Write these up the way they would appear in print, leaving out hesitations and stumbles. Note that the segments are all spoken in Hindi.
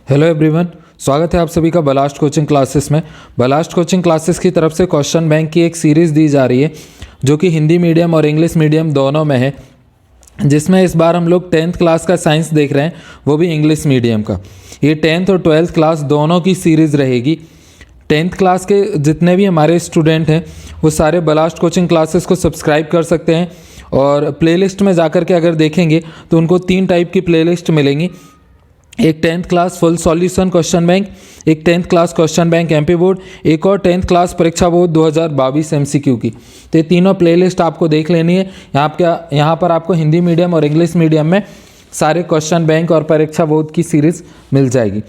हेलो एवरीवन, स्वागत है आप सभी का बलास्ट कोचिंग क्लासेस में। बलास्ट कोचिंग क्लासेस की तरफ से क्वेश्चन बैंक की एक सीरीज़ दी जा रही है जो कि हिंदी मीडियम और इंग्लिश मीडियम दोनों में है, जिसमें इस बार हम लोग 10th क्लास का साइंस देख रहे हैं, वो भी इंग्लिश मीडियम का। ये 10th और 12th क्लास दोनों की सीरीज़ रहेगी। 10th क्लास के जितने भी हमारे स्टूडेंट हैं वो सारे बलास्ट कोचिंग क्लासेस को सब्सक्राइब कर सकते हैं, और प्लेलिस्ट में जाकर के अगर देखेंगे तो उनको 3 टाइप की प्लेलिस्ट मिलेंगी। एक 10th class full solution question bank, एक 10th class question bank MP board, एक और 10th क्लास परीक्षा बोर्ड 2022 एमसीक्यू की। तो ये तीनों प्लेलिस्ट आपको देख लेनी है। यहाँ पर आपको हिंदी मीडियम और इंग्लिश मीडियम में सारे क्वेश्चन बैंक और परीक्षा बोर्ड की सीरीज़ मिल जाएगी।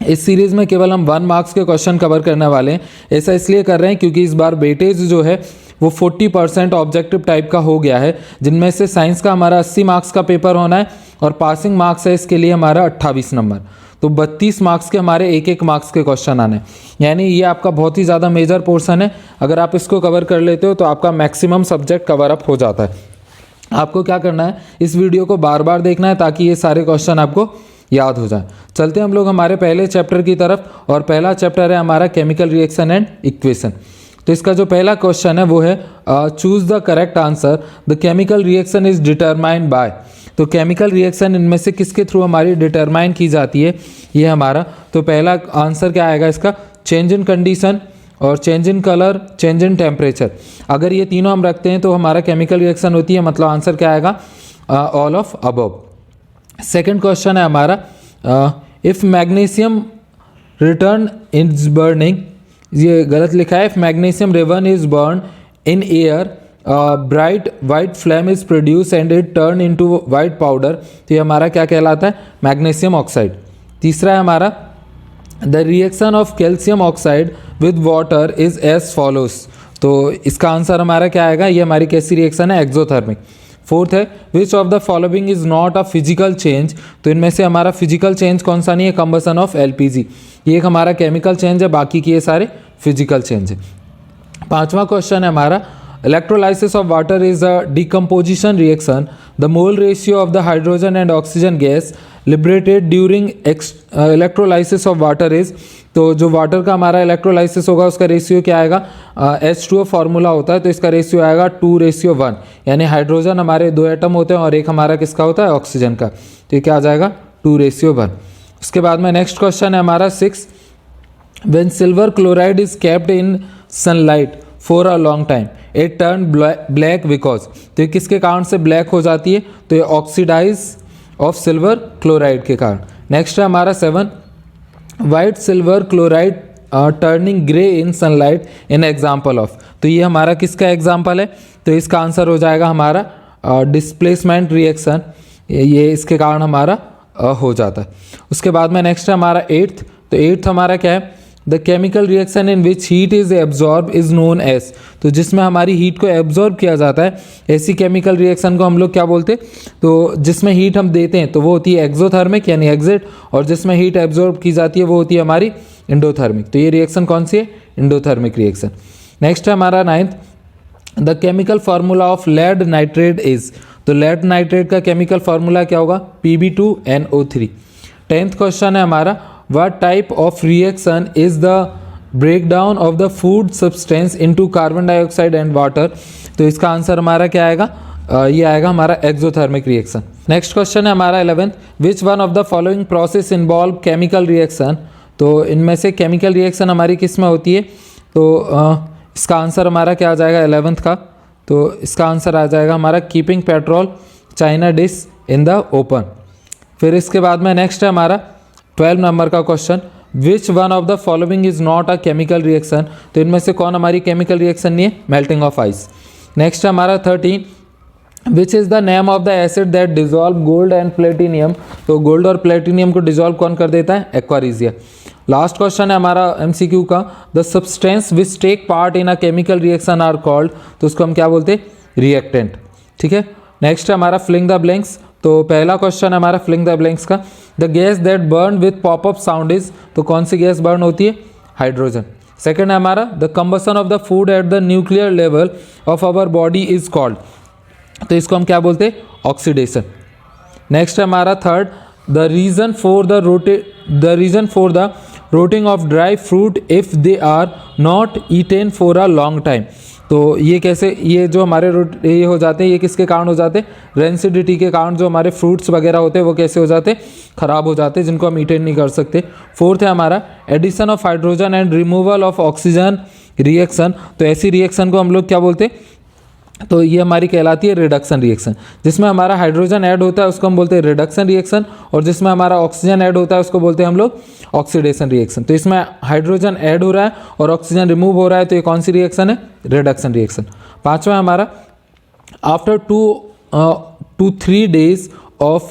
इस सीरीज़ में केवल हम 1 मार्क्स के क्वेश्चन कवर करने वाले हैं। ऐसा इसलिए कर रहे हैं क्योंकि इस बार वेटेज जो है वो 40% ऑब्जेक्टिव टाइप का हो गया है, जिनमें से साइंस का हमारा 80 मार्क्स का पेपर होना है और पासिंग मार्क्स है इसके लिए हमारा 28 नंबर। तो 32 मार्क्स के हमारे 1-1 मार्क्स के क्वेश्चन आने, यानी ये आपका बहुत ही ज़्यादा मेजर पोर्शन है। अगर आप इसको कवर कर लेते हो तो आपका मैक्सिमम सब्जेक्ट कवर अप हो जाता है। आपको क्या करना है, इस वीडियो को बार बार देखना है ताकि ये सारे क्वेश्चन आपको याद हो जाए। चलते हैं हम लोग हमारे पहले चैप्टर की तरफ, और पहला चैप्टर है हमारा केमिकल रिएक्शन एंड इक्वेशन। तो इसका जो पहला क्वेश्चन है वो है choose the correct answer, the chemical reaction is determined by. तो केमिकल रिएक्शन इनमें से किसके थ्रू हमारी डिटरमाइन की जाती है, ये हमारा। तो पहला आंसर क्या आएगा इसका, चेंज इन कंडीशन और change in colour, change in temperature. अगर ये तीनों हम रखते हैं तो हमारा केमिकल रिएक्शन होती है, मतलब आंसर क्या आएगा, all of above. Second question है हमारा, if magnesium return is burning, ये गलत लिखा है, if magnesium ribbon is burn in air bright white flame is produce and it turn into white powder. तो ये हमारा क्या कहलाता है, मैग्नीशियम ऑक्साइड। तीसरा है हमारा, the reaction of calcium oxide with water is as follows. तो इसका आंसर हमारा क्या आएगा, ये हमारी कैसी रिएक्शन है, एक्सोथर्मिक। फोर्थ है, विच of the following is not a physical change. तो इनमें से हमारा फिजिकल चेंज कौन सा नहीं है, कंबसन ऑफ एलपीजी। ये एक हमारा केमिकल चेंज है, बाकी के ये सारे फिजिकल चेंज है। पांचवा क्वेश्चन है हमारा, electrolysis of water is a decomposition reaction, the mole ratio of the hydrogen and oxygen gas liberated during electrolysis of water is. तो जो वाटर का हमारा इलेक्ट्रोलाइसिस होगा उसका रेशियो क्या आएगा, H2O फार्मूला होता है, तो इसका रेशियो आएगा 2:1, यानी हाइड्रोजन हमारे 2 एटम होते हैं और एक हमारा किसका होता है, ऑक्सीजन का। तो ये क्या आ जाएगा, 2:1। उसके बाद में नेक्स्ट क्वेश्चन है हमारा 6, when silver chloride is kept in sunlight for a long time it turn black because. तो ये किसके कारण से ब्लैक हो जाती है, तो ये ऑक्सीडाइज ऑफ सिल्वर क्लोराइड के कारण। नेक्स्ट है हमारा 7, white silver chloride turning grey in sunlight in example of. तो ये हमारा किसका एग्जाम्पल है, तो इसका आंसर हो जाएगा हमारा डिस्प्लेसमेंट रिएक्शन, ये इसके कारण हमारा हो जाता है। उसके बाद में नेक्स्ट है हमारा 8th। तो 8th हमारा क्या है, the chemical reaction in which heat is absorb is known as. तो जिसमें हमारी हीट को एब्जॉर्ब किया जाता है, ऐसी केमिकल रिएक्शन को हम लोग क्या बोलते हैं, तो जिसमें हीट हम देते हैं तो वो होती है एक्सोथर्मिक यानी एग्जिट, और जिसमें हीट एब्जॉर्ब की जाती है वो होती है हमारी एंडोथर्मिक। तो ये रिएक्शन कौन सी है, एंडोथर्मिक रिएक्शन। नेक्स्ट है हमारा 9th, the chemical formula of lead nitrate is. तो लेड नाइट्रेट का केमिकल फार्मूला क्या होगा, Pb2NO3। 10th क्वेश्चन है हमारा, what type of reaction is the breakdown of the food substance into carbon dioxide and water। तो इसका आंसर हमारा क्या आएगा, ये आएगा हमारा एक्सोथर्मिक रिएक्शन। नेक्स्ट क्वेश्चन है हमारा 11th, which one of the following process involve chemical reaction. तो इनमें से केमिकल रिएक्शन हमारी किस में होती है, तो इसका आंसर हमारा क्या आ जाएगा 11th का, तो इसका आंसर आ जाएगा हमारा keeping petrol China dish in the open. फिर इसके बाद में नेक्स्ट है हमारा 12 नंबर का question, which one of the following is not a chemical reaction. तो इनमें से कौन हमारी केमिकल रिएक्शन नहीं है, मेल्टिंग ऑफ आइस। नेक्स्ट है हमारा 13, which is the name of the acid that dissolve gold and platinum. तो गोल्ड और प्लेटिनियम को डिजॉल्व कौन कर देता है, एक्वारिजिया। लास्ट क्वेश्चन है हमारा MCQ का, the substance which take part in a chemical reaction are called. तो उसको हम क्या बोलते हैं, रिएक्टेंट। ठीक है। नेक्स्ट है हमारा फिलिंग द ब्लैंक्स। तो पहला क्वेश्चन है हमारा फिलिंग द ब्लैंक्स का, the gas that burn with popup sound is. तो कौन सी गैस बर्न होती है, हाइड्रोजन। सेकेंड है हमारा, the combustion of the food at the nuclear level of our body is called. तो इसको हम क्या बोलते हैं, ऑक्सीडेशन। नेक्स्ट है हमारा 3rd, the reason for the the reason for the rotting of dry fruit if they are not eaten for a long time. तो ये कैसे, ये जो हमारे ये हो जाते हैं, ये किसके कारण हो जाते हैं? रेंसिडिटी के कारण जो हमारे फ्रूट्स वगैरह होते हैं वो कैसे हो जाते हैं? ख़राब हो जाते हैं, जिनको हम ईटेन नहीं कर सकते। फोर्थ है हमारा addition of hydrogen and removal of oxygen reaction. तो ऐसी रिएक्शन को हम लोग क्या बोलते हैं? तो ये हमारी कहलाती है रिडक्शन रिएक्शन। जिसमें हमारा हाइड्रोजन ऐड होता है उसको हम बोलते हैं रिडक्शन रिएक्शन, और जिसमें हमारा ऑक्सीजन ऐड होता है उसको बोलते हैं हम लोग ऑक्सीडेशन रिएक्शन। तो इसमें हाइड्रोजन ऐड हो रहा है और ऑक्सीजन रिमूव हो रहा है, तो ये कौन सी रिएक्शन है? Reduction reaction. पांचवा हमारा after 2 to 3 days of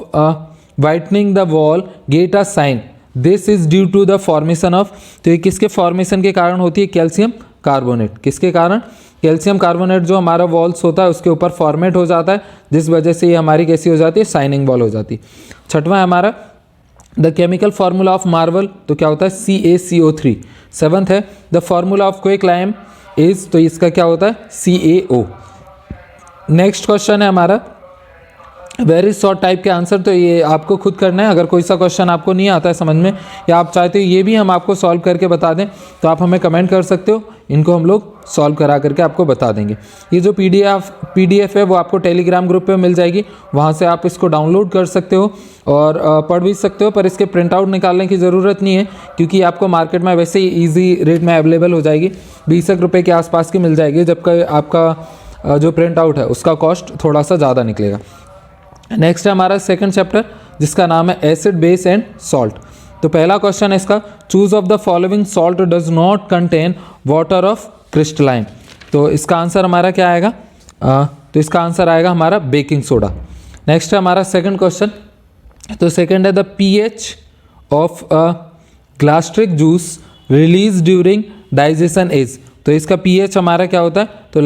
whitening the wall get a sign, this is due to the formation of। तो ये किसके फॉर्मेशन के कारण होती है? Calcium carbonate. किसके कारण? कैल्शियम कार्बोनेट जो हमारा वॉल्स होता है उसके ऊपर फॉर्मेट हो जाता है, जिस वजह से ये हमारी कैसी हो जाती है? शाइनिंग वॉल हो जाती है। छठवां है हमारा the chemical formula of marble. तो क्या होता है? CaCO3। सेवंथ है the formula of quicklime is, तो इसका क्या होता है? CaO। नेक्स्ट क्वेश्चन है हमारा वेरी शॉर्ट टाइप के आंसर। तो ये आपको खुद करना है। अगर कोई सा क्वेश्चन आपको नहीं आता है समझ में, या आप चाहते हो ये भी हम आपको सॉल्व करके बता दें, तो आप हमें कमेंट कर सकते हो। इनको हम लोग सॉल्व करा करके आपको बता देंगे। ये जो PDF है वो आपको टेलीग्राम ग्रुप पे मिल जाएगी, वहाँ से आप इसको डाउनलोड कर सकते हो और पढ़ भी सकते हो। पर इसके प्रिंट आउट निकालने की ज़रूरत नहीं है, क्योंकि आपको मार्केट में वैसे ही ईजी रेट में अवेलेबल हो जाएगी। 20 रुपये के आसपास की मिल जाएगी, जबकि आपका जो प्रिंट आउट है उसका कॉस्ट थोड़ा सा ज़्यादा निकलेगा। नेक्स्ट है हमारा सेकंड चैप्टर, जिसका नाम है एसिड बेस एंड सॉल्ट। तो पहला क्वेश्चन है इसका, choose of the following salt does not contain water of crystalline. तो इसका आंसर हमारा क्या आएगा? तो इसका आंसर आएगा हमारा बेकिंग सोडा। नेक्स्ट है हमारा सेकंड क्वेश्चन। तो सेकंड है the pH of gastric juice release during digestion is. तो इसका pH हमारा क्या होता है? तो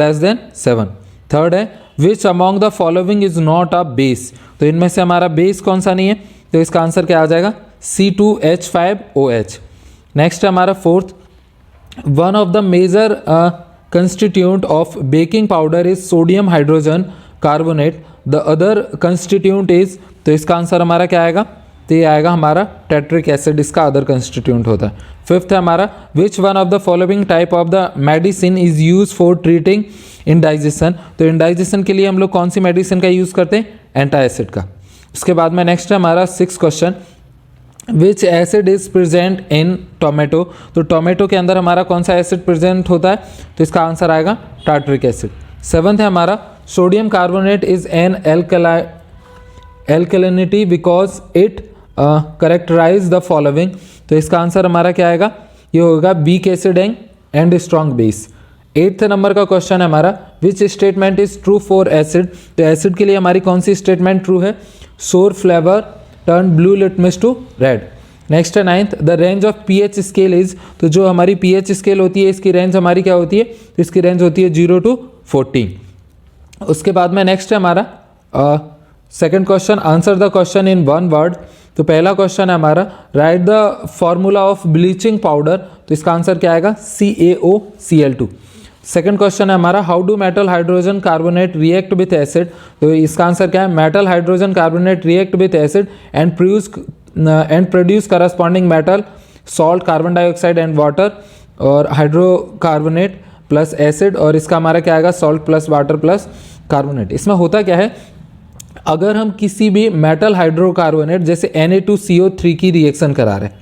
<7। थर्ड है which among the following is not a base. तो इनमें से हमारा बेस कौन सा नहीं है? तो इसका आंसर क्या आ जाएगा? C2H5OH। नेक्स्ट है हमारा fourth, one of the major constituent of baking powder is sodium hydrogen carbonate, the other constituent is. तो इसका आंसर हमारा क्या आएगा? तो ये आएगा हमारा टेट्रिक एसिड, इसका अदर कंस्टिट्यूंट होता है। फिफ्थ है हमारा which one of the following type of the medicine is use for treating indigestion. तो इंडाइजेशन के लिए हम लोग कौन सी मेडिसिन का यूज़ करते हैं? एंटासिड का। उसके बाद में नेक्स्ट है हमारा six question, which acid is present in tomato. तो टोमेटो के अंदर हमारा कौन सा एसिड प्रेजेंट होता है? तो इसका आंसर आएगा टार्ट्रिक एसिड। सेवंथ है हमारा sodium carbonate is an alkalinity because it characterize the following. तो इसका आंसर हमारा क्या आएगा? ये होगा weak acid and strong base. 8th number का क्वेश्चन है हमारा, which statement is true for acid. तो एसिड के लिए हमारी कौन सी स्टेटमेंट ट्रू है? Sour flavour turn blue litmus to red. Next है 9th, the range of pH scale is. तो जो हमारी pH स्केल होती है इसकी रेंज हमारी क्या होती है? तो इसकी रेंज होती है 0 to 14। उसके बाद में नेक्स्ट है हमारा second question, answer the question in one word. तो पहला क्वेश्चन है हमारा, right the formula of bleaching powder. तो इसका आंसर क्या आएगा? CaOCl2। सेकंड क्वेश्चन है हमारा, how do metal hydrogen carbonate react with acid. तो इसका आंसर क्या है? Metal hydrogen carbonate react with acid and produce corresponding metal salt carbon dioxide and water, और हाइड्रोकार्बोनेट प्लस एसिड, और इसका हमारा क्या आएगा? Salt plus water plus carbonate. इसमें होता क्या है, अगर हम किसी भी मेटल हाइड्रोकार्बोनेट जैसे Na2CO3 की रिएक्शन करा रहे हैं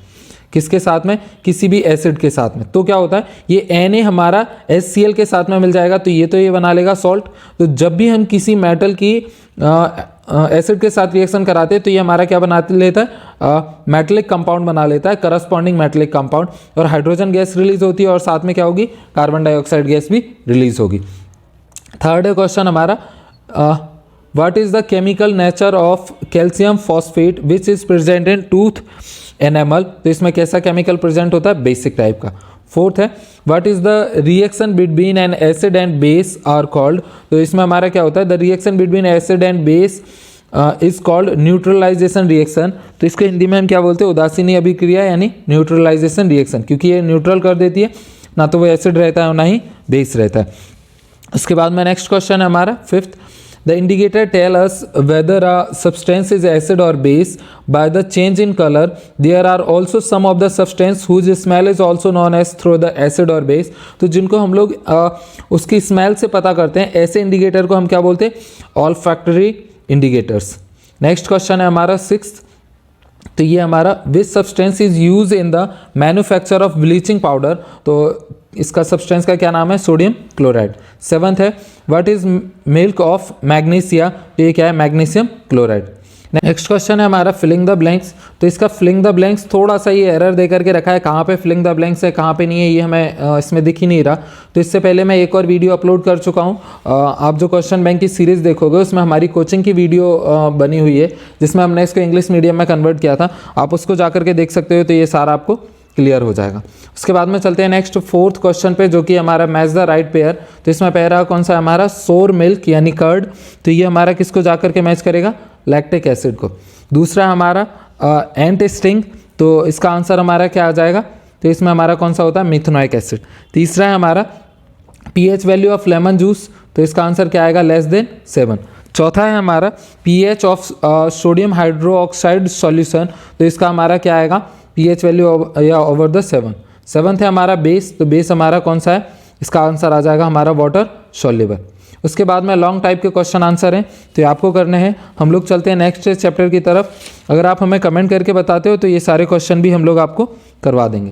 किसके साथ में? किसी भी एसिड के साथ में, तो क्या होता है? ये Na हमारा HCl के साथ में मिल जाएगा, तो ये बना लेगा सॉल्ट। तो जब भी हम किसी मेटल की एसिड के साथ रिएक्शन कराते हैं तो ये हमारा क्या बना लेता है? मेटलिक कंपाउंड बना लेता है, करस्पॉन्डिंग मेटलिक कंपाउंड, और हाइड्रोजन गैस रिलीज होती है और साथ में क्या होगी? कार्बन डाइऑक्साइड गैस भी रिलीज होगी। थर्ड क्वेश्चन हमारा, what is the chemical nature of calcium phosphate which is present in tooth enamel। तो इसमें कैसा केमिकल प्रेजेंट होता है? बेसिक टाइप का। फोर्थ है, what is the reaction between an acid and base are called। तो इसमें हमारा क्या होता है? the reaction between acid and base is called neutralization reaction। तो इसको हिंदी में हम क्या बोलते हैं? उदासीनी अभिक्रिया यानी न्यूट्रलाइजेशन रिएक्शन, क्योंकि ये न्यूट्रल कर देती है, ना तो वो एसिड रहता है और ना ही बेस रहता है। उसके बाद में नेक्स्ट क्वेश्चन है हमारा fifth, The indicator tell us whether a substance is acid or base by the change in color. There are also some of the substance whose smell is also known as through the acid or base. तो जिनको हम लोग उसकी स्मेल से पता करते हैं, ऐसे इंडिकेटर को हम क्या बोलते हैं? Olfactory indicators. नेक्स्ट क्वेश्चन है हमारा 6th। तो ये हमारा which substance is use in the manufacture of bleaching powder. तो इसका सब्सटेंस का क्या नाम है? Sodium chloride. 7th है what is milk of magnesia. तो ये क्या है? Magnesium chloride. नेक्स्ट क्वेश्चन है हमारा फिलिंग द ब्लैंक्स। तो इसका फिलिंग द ब्लैंक्स थोड़ा सा ये एरर दे करके रखा है, कहाँ पे फिलिंग द ब्लैंक्स है कहाँ पे नहीं है ये हमें इसमें दिख ही नहीं रहा। तो इससे पहले मैं एक और वीडियो अपलोड कर चुका हूँ। आप जो क्वेश्चन बैंक की सीरीज़ देखोगे उसमें हमारी कोचिंग की वीडियो बनी हुई है जिसमें हमने इसको इंग्लिश मीडियम में कन्वर्ट किया था, आप उसको जा करके देख सकते हो। तो ये सारा आपको क्लियर हो जाएगा। उसके बाद में चलते हैं नेक्स्ट 4th क्वेश्चन पे, जो कि हमारा मैच द राइट पेयर। तो इसमें पहला कौन सा है हमारा? सोर मिल्क यानी कर्ड। तो ये हमारा किसको जा करके मैच करेगा? लैक्टिक एसिड को। दूसरा हमारा एंट स्टिंग। तो इसका आंसर हमारा क्या आ जाएगा? तो इसमें हमारा कौन सा होता है? Methanoic acid. तीसरा है हमारा pH value of lemon juice. तो इसका आंसर क्या आएगा? Less than 7। चौथा है हमारा pH of sodium hydroxide solution. तो इसका हमारा क्या आएगा? पीएच वैल्यू या ओवर द 7। 7th है हमारा बेस। तो बेस हमारा कौन सा है? इसका आंसर आ जाएगा हमारा वाटर सॉल्युबल। उसके बाद में लॉन्ग टाइप के क्वेश्चन आंसर हैं, तो ये आपको करने हैं। हम लोग चलते हैं नेक्स्ट चैप्टर की तरफ। अगर आप हमें कमेंट करके बताते हो तो ये सारे क्वेश्चन भी हम लोग आपको करवा देंगे।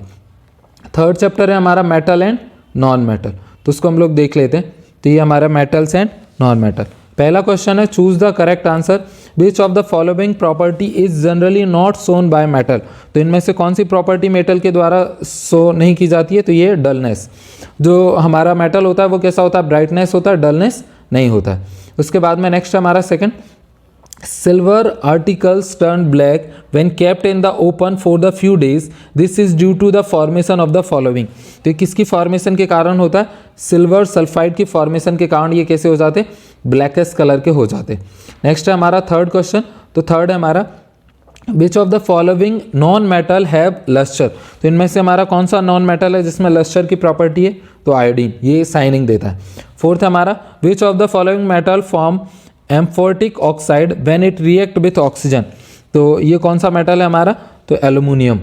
3rd चैप्टर है हमारा मेटल एंड नॉन मेटल। तो उसको हम लोग देख लेते हैं। तो ये हमारा मेटल्स एंड नॉन मेटल। पहला क्वेश्चन है choose the correct answer. Which of the following property is generally not shown by metal. तो इनमें से कौन सी प्रॉपर्टी मेटल के द्वारा शो नहीं की जाती है? तो ये डलनेस। जो हमारा मेटल होता है वो कैसा होता है? ब्राइटनेस होता है, डलनेस नहीं होता है। उसके बाद में नेक्स्ट हमारा second, silver articles turn black when kept in the open for the few days, this is due to the formation of the following. तो किसकी फॉर्मेशन के कारण होता है? सिल्वर सल्फाइड की फॉर्मेशन के कारण ये कैसे हो जाते? ब्लैकेस्ट कलर के हो जाते। नेक्स्ट है हमारा 3rd क्वेश्चन। तो 3rd है हमारा which of the following non metal have lustre. तो इनमें से हमारा कौन सा नॉन मेटल है जिसमें लस्टर की प्रॉपर्टी है? तो आयोडीन, ये शाइनिंग देता है। 4th है हमारा which of the following metal form amphoteric oxide when it react with oxygen. तो ये कौन सा मेटल है हमारा? तो एल्यूमिनियम।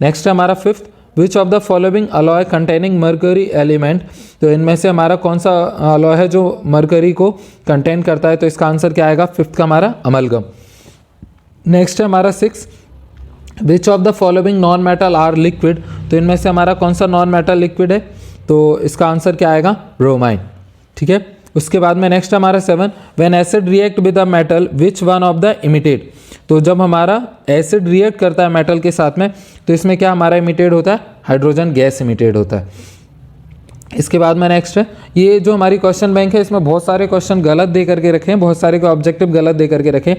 नेक्स्ट है हमारा 5th which of the following alloy containing mercury element. तो इनमें से हमारा कौन सा अलॉय है जो मर्करी को कंटेन करता है? तो इसका आंसर क्या आएगा? 5th का हमारा अमलगम। नेक्स्ट है हमारा 6 which of the following non metal are liquid. तो इनमें से हमारा कौन सा नॉन मेटल लिक्विड है? तो इसका आंसर क्या आएगा? ब्रोमाइन। ठीक है। उसके बाद में नेक्स्ट हमारा 7 when acid react with a metal which one of the emitted. तो जब हमारा एसिड रिएक्ट करता है मेटल के साथ में तो इसमें क्या हमारा इमिटेड होता है? हाइड्रोजन गैस इमिटेड होता है। इसके बाद में नेक्स्ट है, ये जो हमारी क्वेश्चन बैंक है इसमें बहुत सारे क्वेश्चन गलत दे करके रखे हैं, बहुत सारे को ऑब्जेक्टिव गलत दे करके रखे।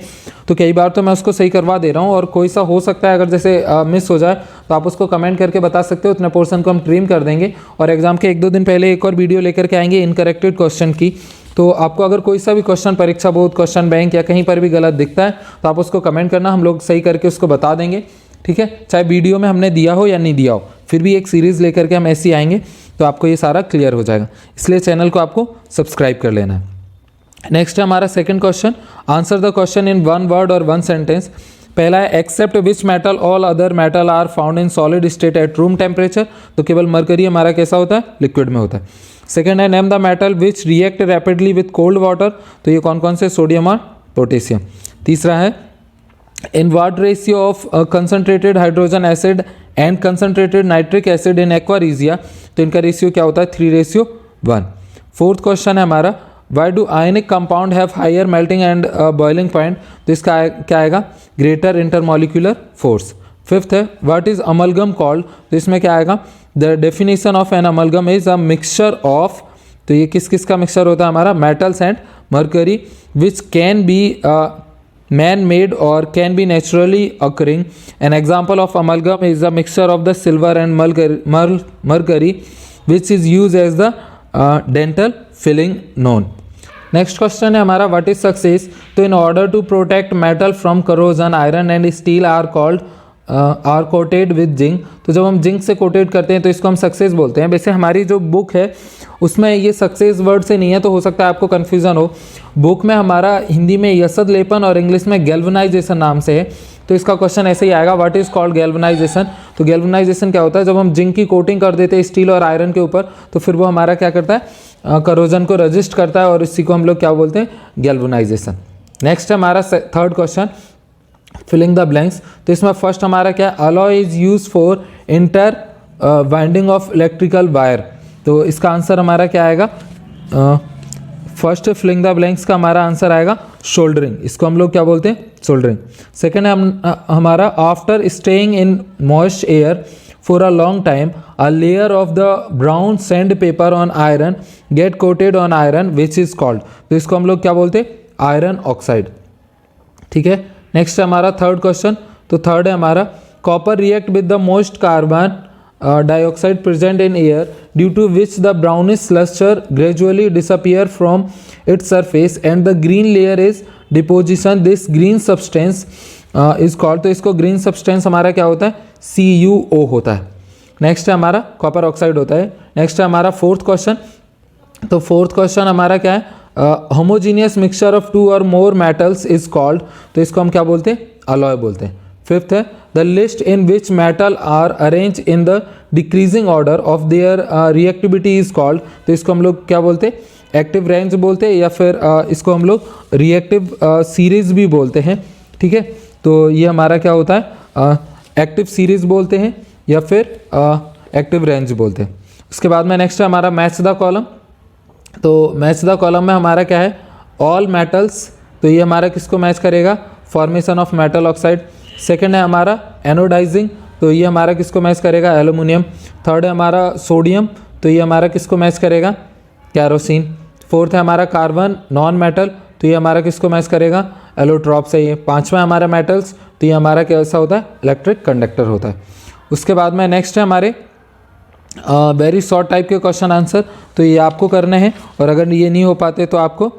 तो कई बार तो मैं उसको सही करवा दे रहा हूँ और कोई सा हो सकता है अगर जैसे मिस हो जाए तो आप उसको कमेंट करके बता सकते हो, उतने पोर्शन को हम ट्रिम कर देंगे। और एग्जाम के 1-2 दिन पहले एक और वीडियो लेकर के आएंगे इनकरेक्टेड क्वेश्चन की। तो आपको अगर कोई सा भी क्वेश्चन परीक्षा बोर्ड, क्वेश्चन बैंक या कहीं पर भी गलत दिखता है तो आप उसको कमेंट करना, हम लोग सही करके उसको बता देंगे। ठीक है, चाहे वीडियो में हमने दिया हो या नहीं दिया हो, फिर भी एक सीरीज़ लेकर के हम ऐसे आएंगे तो आपको ये सारा क्लियर हो जाएगा। इसलिए चैनल को आपको सब्सक्राइब कर लेना है। नेक्स्ट है हमारा second question, answer the question in 1 word और 1 सेंटेंस। पहला है except which metal all other metal are found in solid state at room temperature. तो केवल मरकरी हमारा कैसा होता है? लिक्विड में होता है। सेकंड है name the metal which react rapidly with cold water. तो ये कौन कौन से? सोडियम और पोटेशियम। तीसरा है in what ratio of concentrated hydrogen acid and concentrated nitric acid in aqua regia. तो इनका रेशियो क्या होता है? 3:1। फोर्थ क्वेश्चन है हमारा why do ionic compound have higher melting and boiling point. तो इसका क्या आएगा? Greater intermolecular force. फिफ्थ है व्हाट इज अमलगम कॉल्ड। तो इसमें क्या आएगा? The definition of an amalgam is a mixture of. तो ये किस किस का मिक्सचर होता है हमारा? Metals and mercury which can be man made or can be naturally occurring. An example of amalgam is the mixture of the silver and mercury which is used as the dental filling known. Next question है हमारा व्हाट इज सक्सेस। तो in order to protect metal from corrosion iron and steel are called are coated with zinc. तो जब हम जिंक से कोटेड करते हैं तो इसको हम सक्सेस बोलते हैं। वैसे हमारी जो बुक है उसमें ये सक्सेस वर्ड से नहीं है, तो हो सकता है आपको कन्फ्यूज़न हो। बुक में हमारा हिंदी में यसद लेपन और इंग्लिश में गैल्वनाइजेशन नाम से है। तो इसका क्वेश्चन ऐसे ही आएगा, व्हाट इज़ कॉल्ड गैल्वनाइजेशन। तो गैल्वनाइजेशन क्या होता है, जब हम जिंक की कोटिंग कर देते हैं स्टील और आयरन के ऊपर, तो फिर वो हमारा क्या करता है, करोजन को रजिस्ट करता है, और इसी को हम लोग क्या बोलते हैं, गैल्वनाइजेशन। नेक्स्ट है हमारा third question, filling the blanks. तो इसमें फर्स्ट हमारा क्या है, alloy is use for inter winding of electrical wire. तो इसका आंसर हमारा क्या आएगा, फर्स्ट फिलिंग द ब्लैंक्स का हमारा आंसर आएगा शोल्डरिंग। इसको हम लोग क्या बोलते हैं, शोल्डरिंग। सेकेंड है हमारा after staying in moist air for a long time a layer of the brown sand paper on iron get coated on iron which is called. तो इसको हम लोग क्या बोलते हैं, आयरन ऑक्साइड। ठीक है, नेक्स्ट है हमारा थर्ड क्वेश्चन। तो थर्ड है हमारा copper react with the most carbon dioxide present in air due to which the brownish lustre gradually disappear from its surface and the green layer is deposition. This green substance is called. तो इसको ग्रीन सब्सटेंस हमारा क्या होता है, CuO होता है। नेक्स्ट है हमारा कॉपर ऑक्साइड होता है। नेक्स्ट है हमारा फोर्थ क्वेश्चन। तो फोर्थ क्वेश्चन हमारा क्या है, होमोजीनियस मिक्सचर ऑफ 2 और मोर मेटल्स इज कॉल्ड। तो इसको हम क्या बोलते हैं, अलॉय बोलते हैं। फिफ्थ है the list in which metal are arrange in the decreasing order of their reactivity is called. तो इसको हम लोग क्या बोलते हैं, एक्टिव रेंज बोलते हैं, या फिर इसको हम लोग रिएक्टिव सीरीज भी बोलते हैं। ठीक है, तो ये हमारा क्या होता है, एक्टिव सीरीज बोलते हैं या फिर एक्टिव रेंज बोलते हैं। उसके बाद में नेक्स्ट है हमारा मैच द कॉलम। तो मैच द कॉलम में हमारा क्या है, ऑल मेटल्स। तो ये हमारा किसको मैच करेगा, formation of metal oxide. Second है हमारा एनोडाइजिंग। तो ये हमारा किसको मैच करेगा, एल्यूमिनियम। थर्ड है हमारा सोडियम। तो ये हमारा किसको मैच करेगा, कैरोसिन। फोर्थ है हमारा कार्बन नॉन मेटल। तो ये हमारा किसको मैच करेगा, एलोट्रॉप से। ये पांचवा है हमारा मेटल्स। तो ये हमारा कैसा होता है, इलेक्ट्रिक कंडक्टर होता है। उसके बाद में नेक्स्ट है हमारे वेरी शॉर्ट टाइप के क्वेश्चन आंसर। तो ये आपको करने हैं, और अगर ये नहीं हो पाते तो आपको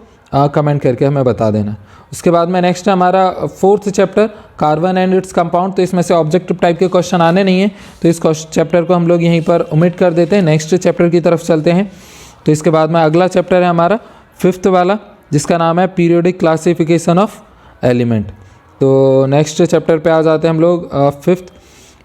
कमेंट करके हमें बता देना। उसके बाद में नेक्स्ट है हमारा fourth chapter, carbon and its compound. तो इसमें से ऑब्जेक्टिव टाइप के क्वेश्चन आने नहीं है, तो इस चैप्टर को हम लोग यहीं पर ओमिट कर देते हैं। नेक्स्ट चैप्टर की तरफ चलते हैं। तो इसके बाद में अगला चैप्टर है हमारा फिफ्थ वाला, जिसका नाम है पीरियोडिक क्लासिफिकेशन ऑफ एलिमेंट। तो नेक्स्ट चैप्टर पे आ जाते हैं हम लोग, फिफ्थ।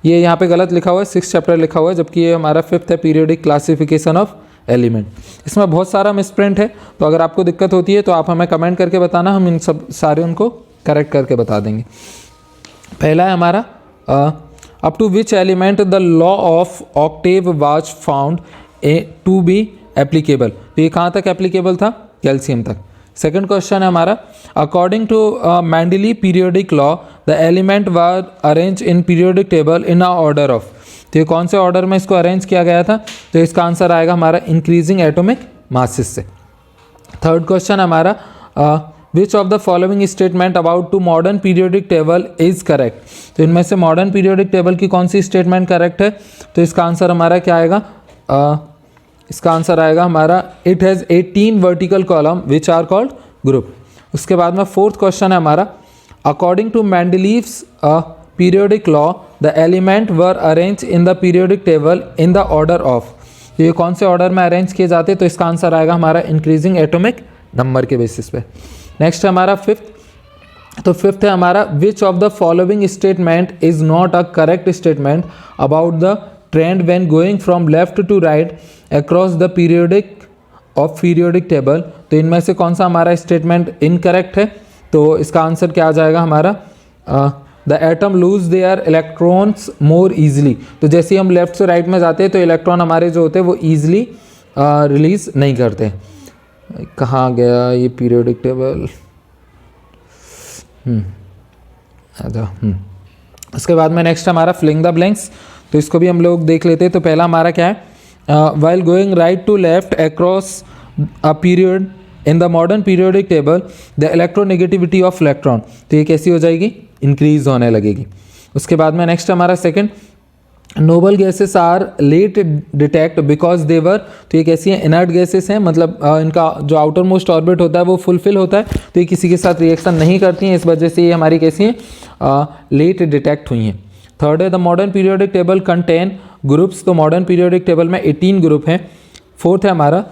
ये यहाँ पे गलत लिखा हुआ है, सिक्स चैप्टर लिखा हुआ है, जबकि ये हमारा फिफ्थ है, पीरियोडिक क्लासिफिकेशन ऑफ एलिमेंट। इसमें बहुत सारा मिसप्रिंट है, तो अगर आपको दिक्कत होती है तो आप हमें कमेंट करके बताना, हम इन सब सारे उनको करेक्ट करके बता देंगे। पहला है हमारा up to which element the law of octave was found to be applicable. तो ये कहाँ तक एप्लीकेबल था, कैल्शियम तक। सेकंड क्वेश्चन है हमारा according to Mendeleev periodic law the element was arrange in periodic table in a order of. तो ये कौन से ऑर्डर में इसको अरेंज किया गया था, तो इसका आंसर आएगा हमारा इंक्रीजिंग एटॉमिक मासेस से। थर्ड क्वेश्चन हमारा which of the following statement about to modern periodic table is correct. तो इनमें से मॉडर्न पीरियोडिक टेबल की कौन सी स्टेटमेंट करेक्ट है, तो इसका आंसर हमारा क्या आएगा, इसका आंसर आएगा हमारा it has 18 vertical column which are called group. उसके बाद में फोर्थ क्वेश्चन है हमारा according to Mendeleev's periodic law the element were arrange in the periodic table in the order of. ये कौन से ऑर्डर में अरेंज किए जाते हैं, तो इसका आंसर आएगा हमारा इंक्रीजिंग एटॉमिक नंबर के बेसिस पे। नेक्स्ट है हमारा फिफ्थ। तो फिफ्थ है हमारा which of the following statement is not a correct statement about the trend when going from left to right across the periodic table. तो इनमें से कौन सा हमारा स्टेटमेंट इनकरेक्ट है, तो इसका आंसर क्या आ जाएगा हमारा the atom lose their electrons more easily. तो जैसे ही हम लेफ्ट से राइट में जाते हैं तो इलेक्ट्रॉन हमारे जो होते हैं वो ईजिली रिलीज नहीं करते। कहाँ गया ये पीरियोडिक टेबल, उसके बाद में नेक्स्ट हमारा फिलिंग द ब्लैंक्स। तो इसको भी हम लोग देख लेते हैं। तो पहला हमारा क्या है, while going right to left across a period in the modern periodic table the electronegativity of electron। तो ये कैसी हो जाएगी, इंक्रीज होने लगेगी। उसके बाद में नेक्स्ट हमारा second noble gases are late detect because they were. तो ये कैसी है, इनर्ट गैसेस हैं, मतलब इनका जो आउटर मोस्ट ऑर्बिट होता है वो फुलफिल होता है, तो ये किसी के साथ रिएक्शन नहीं करती हैं, इस वजह से ये हमारी कैसी हैं, लेट डिटेक्ट हुई हैं। थर्ड है the modern periodic table contain groups. तो मॉडर्न पीरियोडिक टेबल में 18 ग्रुप हैं। फोर्थ है हमारा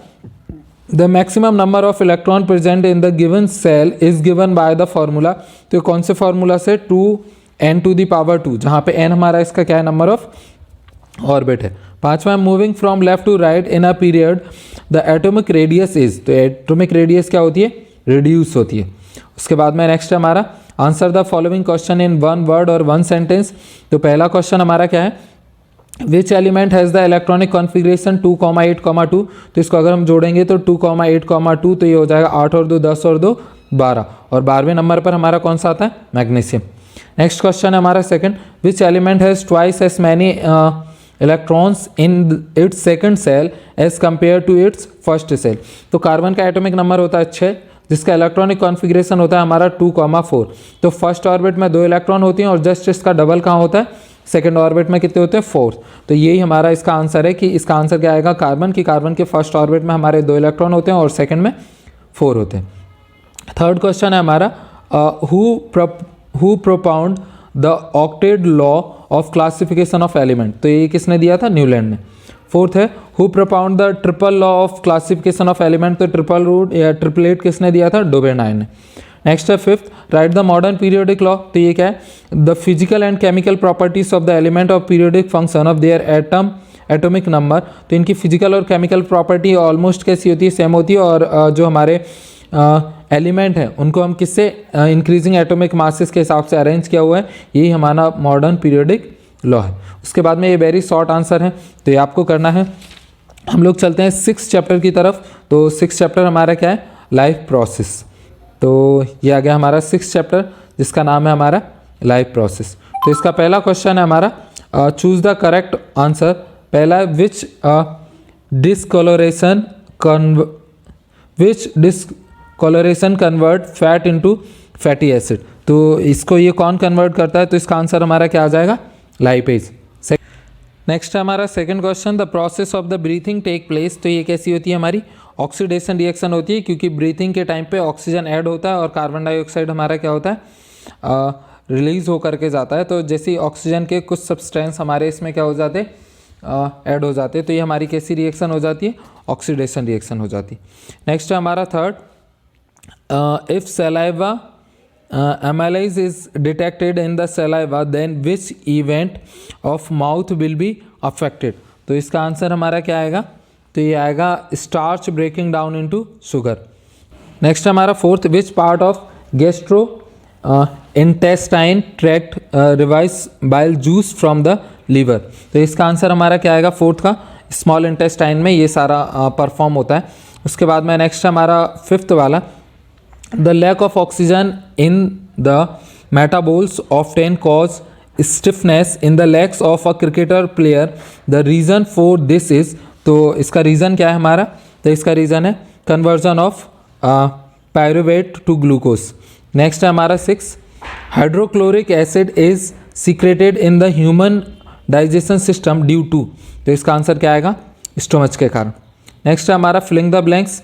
the maximum number of electron present in the given shell is given by the formula. तो कौन से फॉर्मूला से, 2n⁻², जहाँ पे n हमारा इसका क्या है, नंबर ऑफ ऑर्बिट है। पांचवा, moving from left to right in a period the atomic radius is. तो एटॉमिक रेडियस क्या होती है, रिड्यूस होती है। उसके बाद में नेक्स्ट है हमारा answer the following question in 1 word और 1 सेंटेंस। तो पहला क्वेश्चन हमारा क्या है, विच element has the electronic configuration 2,8,2। तो इसको अगर हम जोड़ेंगे तो 2,8,2, तो ये हो जाएगा 8 और 2 10 और 2 12, और 12वें नंबर पर हमारा कौन सा आता है, मैग्नीशियम। नेक्स्ट क्वेश्चन है हमारा second, which element has twice as many electrons in its second shell as compare to its first shell. तो कार्बन का एटॉमिक नंबर होता है 6, जिसका इलेक्ट्रॉनिक कॉन्फ़िगरेशन होता है हमारा 2,4। तो फर्स्ट ऑर्बिट में 2 इलेक्ट्रॉन होती हैं और जस्ट इसका डबल कहाँ होता है, सेकंड ऑर्बिट में कितने होते हैं, 4। तो यही हमारा इसका आंसर है कि इसका आंसर क्या आएगा, कार्बन की। कार्बन के फर्स्ट ऑर्बिट में हमारे 2 इलेक्ट्रॉन होते हैं और सेकंड में 4 होते हैं। थर्ड क्वेश्चन है हमारा, who propound the octet law of classification of element. तो ये किसने दिया था, न्यूलैंड ने। फोर्थ है, who propound the triple law of classification of element. तो ट्रिपल रूट या ट्रिपलेट किसने दिया था, डोबेनाइन ने। नेक्स्ट है fifth, right the modern periodic law. तो ये क्या है, the physical and chemical properties of the element of periodic function of their atomic number. तो इनकी फिजिकल और केमिकल प्रॉपर्टी ऑलमोस्ट कैसी होती है, सेम होती है। और जो हमारे एलिमेंट हैं उनको हम किससे, इंक्रीजिंग एटॉमिक मासेस के हिसाब से अरेंज किया हुआ है, यही हमारा मॉडर्न पीरियोडिक लॉ है। उसके बाद में ये वेरी शॉर्ट आंसर है, तो ये आपको करना है। हम लोग चलते हैं 6 चैप्टर की तरफ। तो 6 चैप्टर हमारा क्या है, लाइफ प्रोसेस। तो ये आ गया हमारा 6 चैप्टर, जिसका नाम है हमारा लाइफ प्रोसेस। तो इसका पहला क्वेश्चन है हमारा, चूज द करेक्ट आंसर। पहला है, which discolouration convert fat into fatty acid. तो इसको ये कौन कन्वर्ट करता है, तो इसका आंसर हमारा क्या आ जाएगा, लाइपेज। नेक्स्ट है हमारा second question, the process of the breathing take place. तो ये कैसी होती है, हमारी ऑक्सीडेशन रिएक्शन होती है, क्योंकि ब्रीथिंग के टाइम पे ऑक्सीजन ऐड होता है और कार्बन डाइऑक्साइड हमारा क्या होता है, रिलीज होकर के जाता है। तो जैसे ऑक्सीजन के कुछ सब्सटेंस हमारे इसमें क्या हो जाते, ऐड हो जाते, तो ये हमारी कैसी रिएक्शन हो जाती है, ऑक्सीडेशन रिएक्शन हो जाती है। नेक्स्ट है हमारा third, if saliva amylase is detected in the saliva then which event of mouth will be affected। तो इसका आंसर हमारा क्या आएगा, तो ये आएगा starch breaking down into sugar. Next हमारा fourth, which part of gastro intestine tract receives bile juice from the liver. तो इसका आंसर हमारा क्या आएगा, फोर्थ का, स्मॉल इंटेस्टाइन में ये सारा परफॉर्म होता है। उसके बाद में नेक्स्ट हमारा फिफ्थ वाला, the lack of oxygen in the metaboles often cause stiffness in the legs of a cricketer player, the reason for this is। तो इसका रीज़न क्या है हमारा, तो इसका रीज़न है conversion of pyruvate to glucose. Next है हमारा 6, hydrochloric acid is secreted in the human digestion system due to. तो इसका आंसर क्या आएगा, स्टोमच के कारण। नेक्स्ट है हमारा फिलिंग द ब्लैंक्स।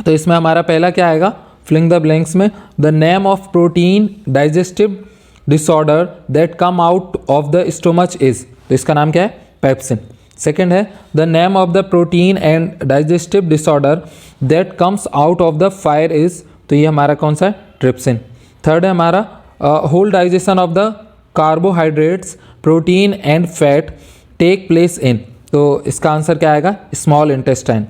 तो इसमें हमारा पहला क्या आएगा, फिलिंग द ब्लैंक्स में, the name of protein digestive disorder that come out of the stomach is. तो इसका नाम क्या है, पेप्सिन। सेकेंड है, the name of the protein and digestive disorder that comes out of the fire is. तो ये हमारा कौन सा है, ट्रिप्सिन। थर्ड है हमारा, whole digestion of the carbohydrates protein and fat take place in. तो इसका आंसर क्या आएगा, स्मॉल इंटेस्टाइन।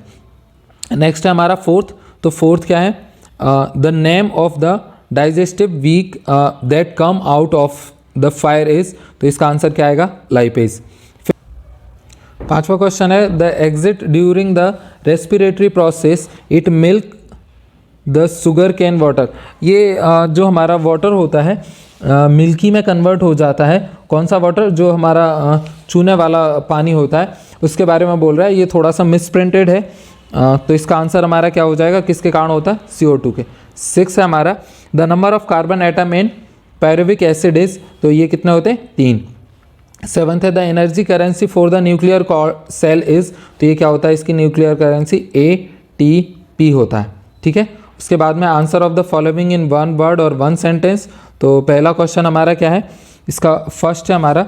नेक्स्ट है हमारा फोर्थ, तो फोर्थ क्या है, the name of the digestive week that come out of the fire is. तो इसका आंसर क्या आएगा, लाइपेज। पांचवा क्वेश्चन है, the exit during the respiratory process it milk the sugar can water. ये जो हमारा वाटर होता है मिल्की में कन्वर्ट हो जाता है। कौन सा वाटर, जो हमारा चूने वाला पानी होता है, उसके बारे में बोल रहा है। ये थोड़ा सा मिसप्रिंटेड है, तो इसका आंसर हमारा क्या हो जाएगा, किसके कारण होता है, CO2 के। 6 है हमारा, the number of carbon atom in pyruvic acid is. तो ये कितने होते हैं, 3। 7th है, the energy currency for the nuclear cell is. तो ये क्या होता है, इसकी न्यूक्लियर करेंसी ATP होता है, ठीक है। उसके बाद में answer of the following in 1 word और 1 सेंटेंस। तो पहला क्वेश्चन हमारा क्या है, इसका फर्स्ट है हमारा,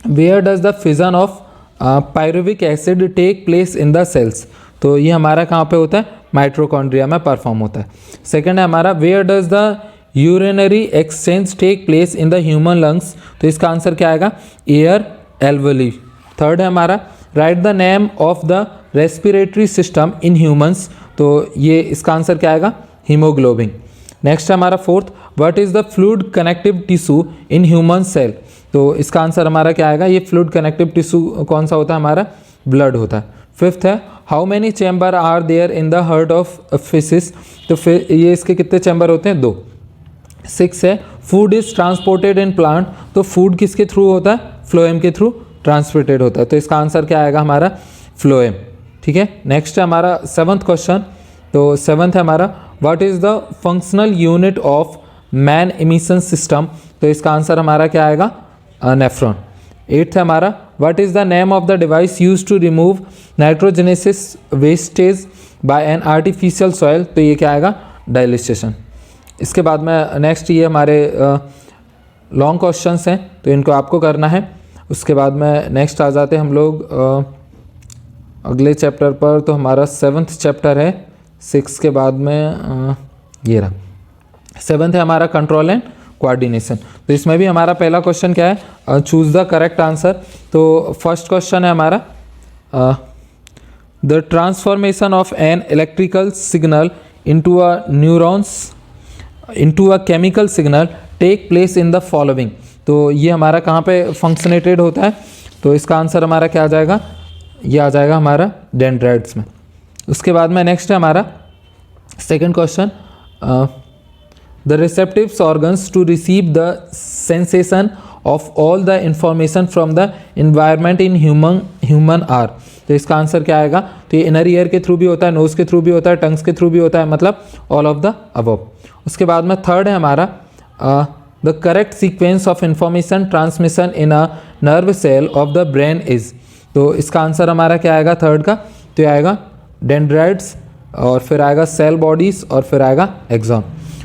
where does the fission of pyruvic acid take place in the cells. तो ये हमारा कहाँ पे होता है, माइटोकॉन्ड्रिया में परफॉर्म होता है। सेकंड है हमारा where does the urinary exchange take place in the human lungs, तो इसका आंसर क्या आएगा, एयर एल्वेली। थर्ड है हमारा right the name of the respiratory system in humans, तो ये इसका आंसर क्या आएगा, हीमोग्लोबिन। नेक्स्ट है हमारा fourth what is the fluid connective tissue in human cell, तो इसका आंसर हमारा क्या आएगा, ये फ्लूइड कनेक्टिव टिश्यू कौन सा होता है, हमारा ब्लड होता है। फिफ्थ है how many chamber are there in the heart of fishes, तो फिर ये इसके कितने चैम्बर होते हैं, 2। सिक्स है food is transported in plant, तो फूड किसके थ्रू होता है, फ्लोएम के थ्रू ट्रांसपोर्टेड होता है, तो इसका आंसर क्या आएगा हमारा, फ्लोएम। ठीक है, नेक्स्ट है हमारा सेवन्थ क्वेश्चन, तो सेवन्थ है हमारा what is the functional unit of man emission system, तो इसका आंसर हमारा क्या आएगा, नेफ्रॉन। एट्थ है हमारा what is the name of the device use to remove nitrogenesis wastage by an artificial soil, तो ये क्या आएगा, डाइलिस्टेशन। इसके बाद में नेक्स्ट ये हमारे लॉन्ग क्वेश्चंस हैं, तो इनको आपको करना है। उसके बाद में नेक्स्ट आ जाते हैं हम लोग अगले चैप्टर पर, तो हमारा 7th चैप्टर है, 6 के बाद में ये रहा 7th है हमारा कंट्रोल एंड कोऑर्डिनेशन। तो इसमें भी हमारा पहला क्वेश्चन क्या है, चूज द करेक्ट आंसर। तो फर्स्ट क्वेश्चन है हमारा the transformation of an electrical signal into a chemical signal take place in the following, तो ये हमारा कहाँ पे फंक्शनेटेड होता है, तो इसका आंसर हमारा क्या आ जाएगा, ये आ जाएगा हमारा डेंड्राइट्स में। उसके बाद में नेक्स्ट है हमारा second question the receptives organs to receive the sensation of all the information from the environment in human are, तो इसका आंसर क्या आएगा, तो ये इनर ईयर के थ्रू भी होता है, नोज़ के थ्रू भी होता है, टंग्स के थ्रू भी होता है, मतलब ऑल ऑफ द अबव। उसके बाद में थर्ड है हमारा the correct sequence of information transmission in a nerve cell of the brain is, तो इसका आंसर हमारा क्या आएगा थर्ड का, तो ये आएगा डेंड्राइट्स, और फिर आएगा सेल बॉडीज, और फिर आएगा एक्सॉन।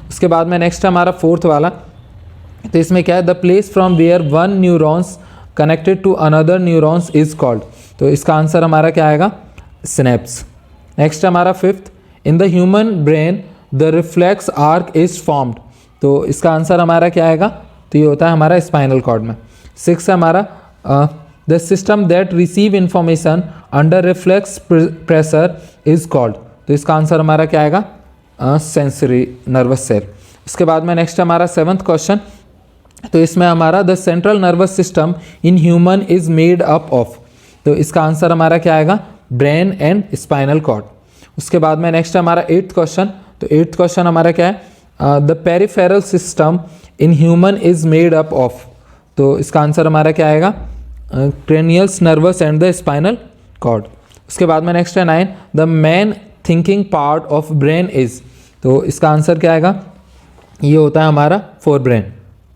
उसके बाद में नेक्स्ट है हमारा फोर्थ वाला, तो इसमें क्या है the place from where one neurons connected to another neurons is called, तो इसका आंसर हमारा क्या आएगा, सिनेप्स। नेक्स्ट हमारा fifth in the human brain the reflex arc is formed, तो इसका आंसर हमारा क्या आएगा, तो ये होता है हमारा स्पाइनल कॉर्ड में। सिक्स है हमारा the system that receive information under reflex pressure is called, तो इसका आंसर हमारा क्या आएगा, सेंसरी नर्वस सेल। उसके बाद में नेक्स्ट हमारा 7th क्वेश्चन, तो इसमें हमारा the central nervous system in human is made up of, तो इसका आंसर हमारा क्या आएगा, ब्रेन एंड स्पाइनल कॉर्ड। उसके बाद में नेक्स्ट हमारा 8th क्वेश्चन, तो 8th क्वेश्चन हमारा क्या है the peripheral system in human is made up of, तो इसका आंसर हमारा क्या आएगा, cranials nerves and the spinal cord. उसके बाद में नेक्स्ट है 9 the main thinking part of brain is, तो इसका आंसर क्या आएगा, ये होता है हमारा फोर ब्रेन।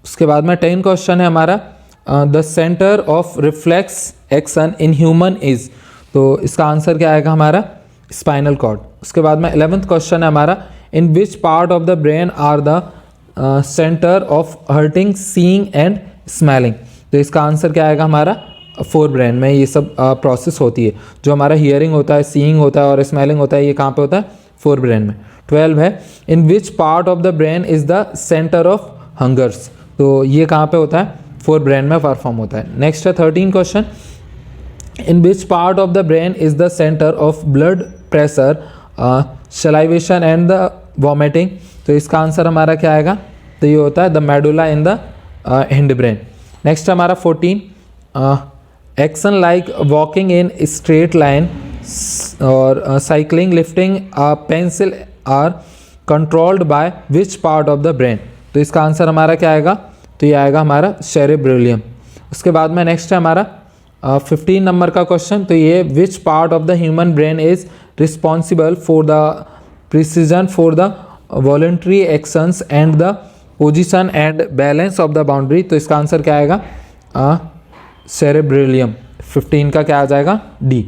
उसके बाद में 10 क्वेश्चन है हमारा the centre of reflex action in human is, तो इसका आंसर क्या आएगा हमारा, स्पाइनल कॉर्ड। उसके बाद में 11th क्वेश्चन है हमारा in which part of the brain are the centre of hearing seeing and smelling, तो इसका आंसर क्या आएगा हमारा, फोर ब्रेन में ये सब प्रोसेस होती है, जो हमारा हियरिंग होता है, सीइंग होता है और स्मेलिंग होता है, ये कहाँ पे होता है, फोर ब्रेन में। 12 है in which part of the brain is the centre of hungers, तो ये कहाँ पे होता है, फोर ब्रेन में परफॉर्म होता है। नेक्स्ट है 13 question in which part of the brain is the centre of blood pressure salivation and the vomiting, तो इसका आंसर हमारा क्या आएगा, तो ये होता है the medulla in the hind brain. Next हमारा 14 action like walking in straight line और cycling lifting a pencil are controlled by which part of the brain, तो इसका आंसर हमारा क्या आएगा, तो ये आएगा हमारा सेरेब्रेलियम। उसके बाद में नेक्स्ट है हमारा 15 नंबर का क्वेश्चन, तो ये विच part of the human brain is responsible for the precision for the voluntary actions and the position and balance of the boundary, तो इसका आंसर क्या आएगा, सेरेब्रेलियम। 15 का क्या आ जाएगा, डी।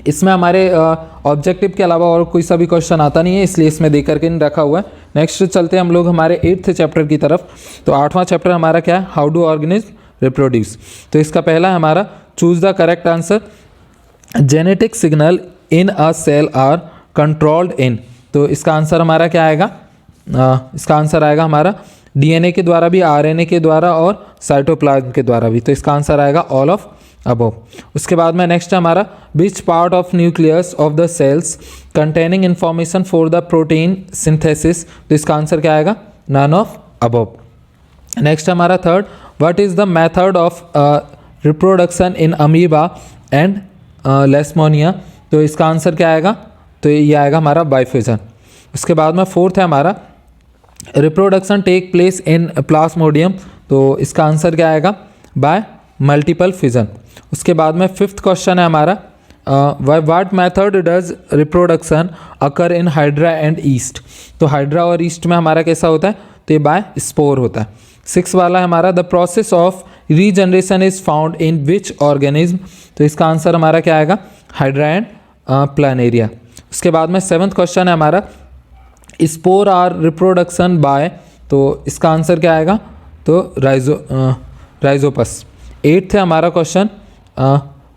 इसमें हमारे ऑब्जेक्टिव के अलावा और कोई सा भी क्वेश्चन आता नहीं है, इसलिए इसमें देकर के नहीं रखा हुआ है। नेक्स्ट चलते हैं हम लोग हमारे 8th चैप्टर की तरफ। तो 8वां चैप्टर हमारा क्या है, हाउ डू ऑर्गेनिज्म रिप्रोड्यूस। तो इसका पहला है हमारा choose the correct answer. Genetic signal in a cell are controlled in, तो इसका आंसर हमारा क्या आएगा? इसका आंसर आएगा हमारा डीएनए के द्वारा भी, आरएनए के द्वारा और साइटोप्लाज्म के द्वारा भी, तो इसका आंसर आएगा ऑल ऑफ अबव। उसके बाद में नेक्स्ट हमारा which part of nucleus of the cells containing information for the protein synthesis, तो इसका आंसर क्या आएगा? None of above. नेक्स्ट हमारा third, what is the method of reproduction in amoeba and leishmania, तो इसका आंसर क्या आएगा? तो ये आएगा हमारा बाइफिजन। उसके बाद में फोर्थ है हमारा reproduction take place in plasmodium, तो इसका आंसर क्या आएगा? By multiple fission. उसके बाद में फिफ्थ क्वेश्चन है हमारा what method does reproduction occur in hydra and yeast, तो हाइड्रा और ईस्ट में हमारा कैसा होता है? तो ये बाय स्पोर होता है। सिक्स वाला है हमारा the process of regeneration is found in which organism, तो इसका आंसर हमारा क्या आएगा? Hydra and Planaria. उसके बाद में सेवन्थ क्वेश्चन है हमारा स्पोर आर रिप्रोडक्शन बाय, तो इसका आंसर क्या आएगा? तो राइजोपस। एट्थ है हमारा question